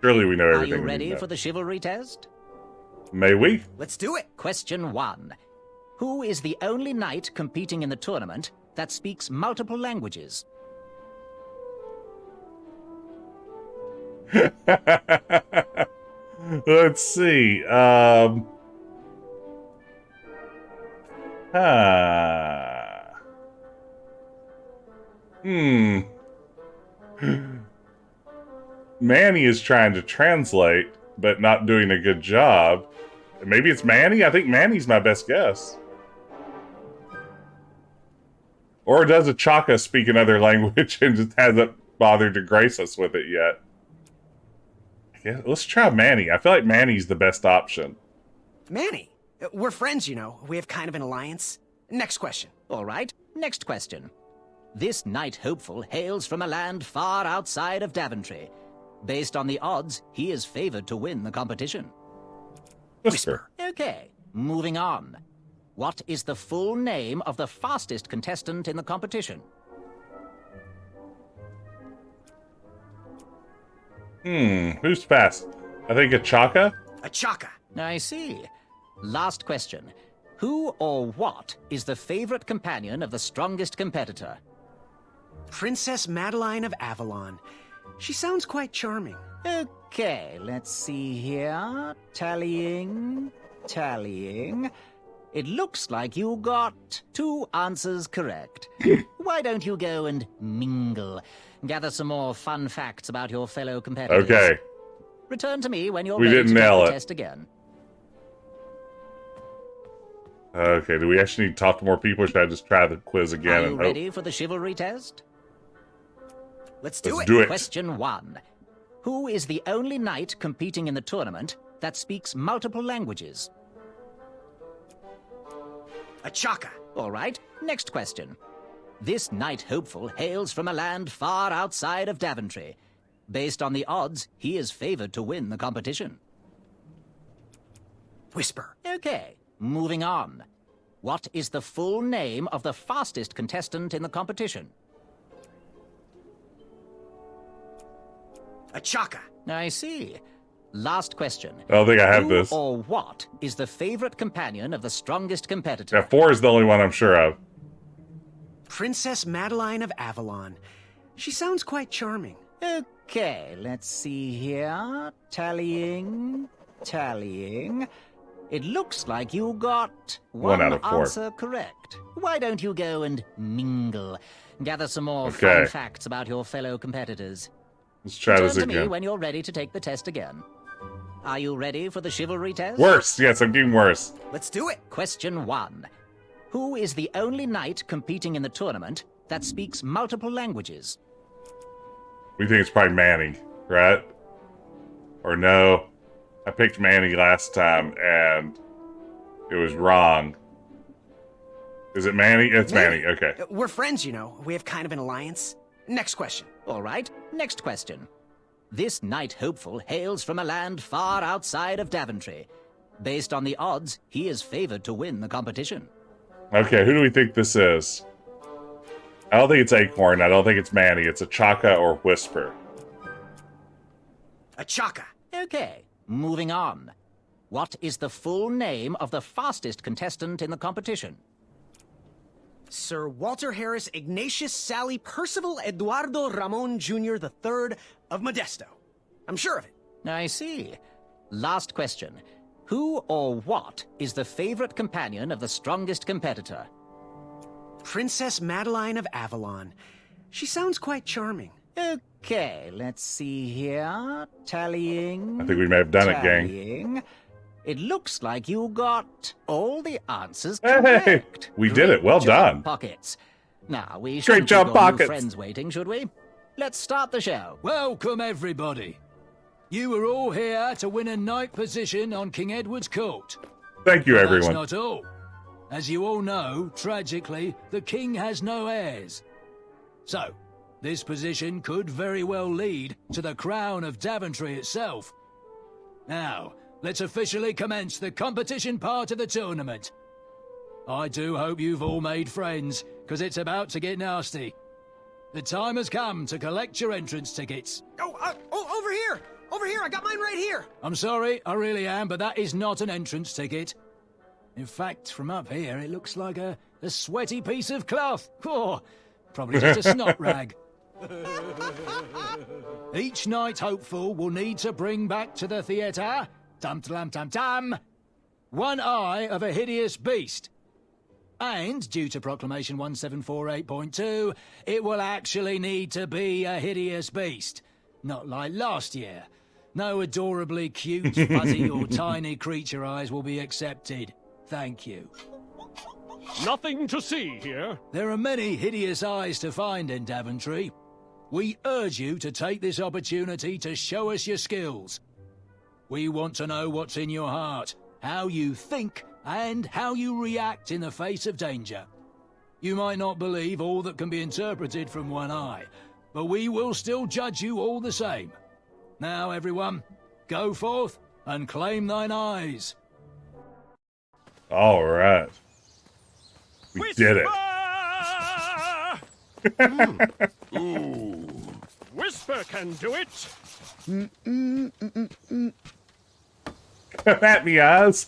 Surely we know Are everything you we need ready to know. for the chivalry test? May we? Let's do it. Question 1. Who is the only knight competing in the tournament that speaks multiple languages? Let's see. Manny is trying to translate, but not doing a good job. Maybe it's Manny? I think Manny's my best guess. Or does a Chaka speak another language and just hasn't bothered to grace us with it yet? Yeah, let's try Manny. I feel like Manny's the best option. Manny, we're friends, you know. We have kind of an alliance. Next question. All right, next question. This knight hopeful hails from a land far outside of Daventry. Based on the odds, he is favored to win the competition. Whisper. Okay, moving on. What is the full name of the fastest contestant in the competition? Who's fast? I think a Chaka? A Chaka. I see. Last question. Who or what is the favorite companion of the strongest competitor? Princess Madeline of Avalon. She sounds quite charming. Okay, let's see here. Tallying. It looks like you got 2 answers correct. Why don't you go and mingle? Gather some more fun facts about your fellow competitors. Okay. Return to me when you're We ready didn't to nail take the it. test again. Okay, do we actually need to talk to more people, or should I just try the quiz again Are you and hope? ready for the chivalry test? Let's Let's do it. Question 1. Who is the only knight competing in the tournament that speaks multiple languages? A Chaka. All right, next question. This knight hopeful hails from a land far outside of Daventry. Based on the odds, he is favored to win the competition. Whisper. Okay, moving on. What is the full name of the fastest contestant in the competition? A Chaka. I see. Last question. I don't think I have Who this. or what is the favorite companion of the strongest competitor? Yeah, 4 is the only one I'm sure of. Princess Madeline of Avalon. She sounds quite charming. Okay, let's see here. Tallying. It looks like you got One out of 4. answer correct. Why don't you go and mingle? Gather some more Okay. fun facts about your fellow competitors. Let's try Turn this to me again. when you're ready to take the test again. Are you ready for the chivalry test? Worse. Yes, I'm getting worse. Let's do it. Question 1. Who is the only knight competing in the tournament that speaks multiple languages? We think it's probably Manny, right? Or no? I picked Manny last time, and it was wrong. Is it Manny? It's Manny. Okay. We're friends, you know. We have kind of an alliance. Next question. All right, next question. This knight hopeful hails from a land far outside of Daventry. Based on the odds, he is favored to win the competition. Okay, who do we think this is? I don't think it's Acorn. I don't think it's Manny. It's a Chaka or Whisper. A Chaka. Okay, moving on. What is the full name of the fastest contestant in the competition? Sir Walter Harris Ignatius Sally Percival Eduardo Ramon Jr. III of Modesto. I'm sure of it. I see. Last question. Who or what is the favorite companion of the strongest competitor? Princess Madeline of Avalon. She sounds quite charming. Okay, let's see here. Tallying. I think we may have done it, gang. It looks like you got all the answers Hey, correct. we did it. Well Great done. job, Pockets. Now, we Great shouldn't job, keep our new Pockets. friends waiting, should we? Let's start the show. Welcome, everybody. You are all here to win a knight position on King Edward's court. Thank you, But everyone. That's not all. As you all know, tragically, the king has no heirs. So, this position could very well lead to the crown of Daventry itself. Now, let's officially commence the competition part of the tournament. I do hope you've all made friends, because it's about to get nasty. The time has come to collect your entrance tickets. Oh, over here! Over here, I got mine right here! I'm sorry, I really am, but that is not an entrance ticket. In fact, from up here, it looks like a sweaty piece of cloth. Oh, probably just a snot rag. Each knight hopeful will need to bring back to the theatre, dum-dum-dum-dum, one eye of a hideous beast. And, due to Proclamation 1748.2, it will actually need to be a hideous beast. Not like last year. No adorably cute, fuzzy, or tiny creature eyes will be accepted. Thank you. Nothing to see here. There are many hideous eyes to find in Daventry. We urge you to take this opportunity to show us your skills. We want to know what's in your heart, how you think, and how you react in the face of danger. You might not believe all that can be interpreted from one eye, but we will still judge you all the same. Now, everyone, go forth and claim thine eyes. All right. We did it. Ooh. Whisper can do it. Come at me, Oz.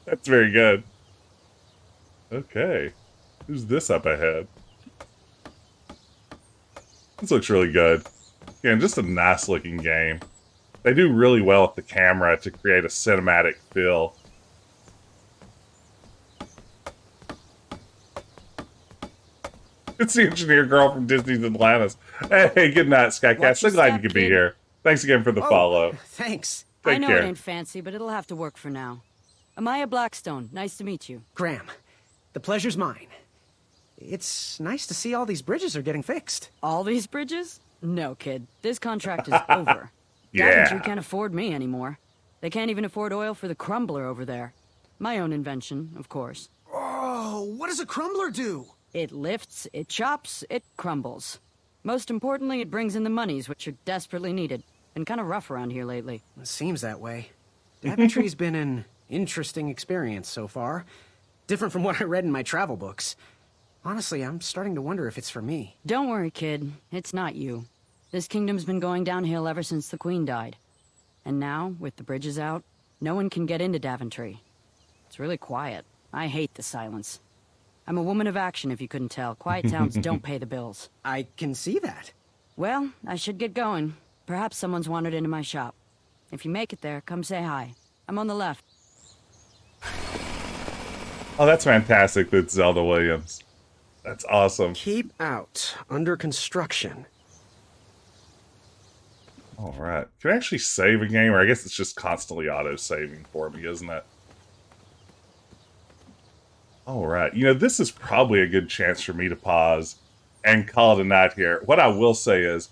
That's very good. Okay. Who's this up ahead? This looks really good. Again, just a nice looking game. They do really well with the camera to create a cinematic feel. It's the engineer girl from Disney's Atlantis. Hey, good night, Skycast. So glad you could be here. Thanks again for the follow. Thanks. Take I know care. it ain't fancy, but it'll have to work for now. Amaya Blackstone, nice to meet you. Graham, the pleasure's mine. It's nice to see all these bridges are getting fixed. All these bridges? No, kid. This contract is over. Yeah. Daventry can't afford me anymore. They can't even afford oil for the crumbler over there. My own invention, of course. Oh, what does a crumbler do? It lifts, it chops, it crumbles. Most importantly, it brings in the monies, which are desperately needed. Been kind of rough around here lately. It seems that way. Daventry's been an interesting experience so far. Different from what I read in my travel books. Honestly, I'm starting to wonder if it's for me. Don't worry, kid. It's not you. This kingdom's been going downhill ever since the Queen died. And now, with the bridges out, no one can get into Daventry. It's really quiet. I hate the silence. I'm a woman of action, if you couldn't tell. Quiet towns don't pay the bills. I can see that. Well, I should get going. Perhaps someone's wandered into my shop. If you make it there, come say hi. I'm on the left. Oh, that's fantastic. That's Zelda Williams. That's awesome. Keep out. Under construction. All right. Can I actually save a game? Or I guess it's just constantly auto-saving for me, isn't it? All right. You know, this is probably a good chance for me to pause and call it a night here. What I will say is,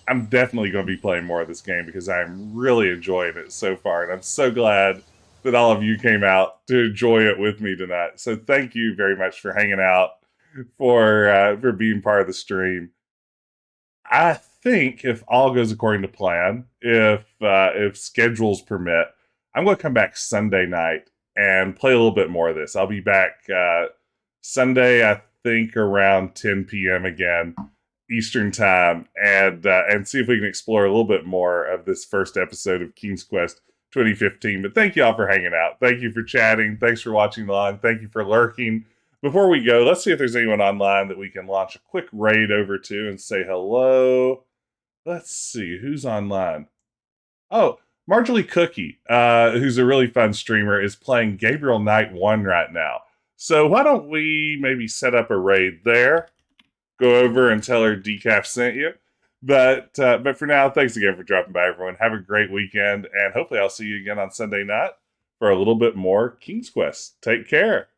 I'm definitely going to be playing more of this game because I'm really enjoying it so far. And I'm so glad that all of you came out to enjoy it with me tonight. So thank you very much for hanging out, for being part of the stream. I think if all goes according to plan, if schedules permit, I'm going to come back Sunday night and play a little bit more of this. I'll be back Sunday, I think, around 10 p.m. again, Eastern Time, and see if we can explore a little bit more of this first episode of King's Quest 2015. But thank you all for hanging out. Thank you for chatting. Thanks for watching live. Thank you for lurking. Before we go, let's see if there's anyone online that we can launch a quick raid over to and say hello. Let's see, who's online? Oh, Marjorie Cookie, who's a really fun streamer, is playing Gabriel Knight 1 right now. So why don't we maybe set up a raid there? Go over and tell her Decaf sent you. But for now, thanks again for dropping by, everyone. Have a great weekend, and hopefully I'll see you again on Sunday night for a little bit more King's Quest. Take care.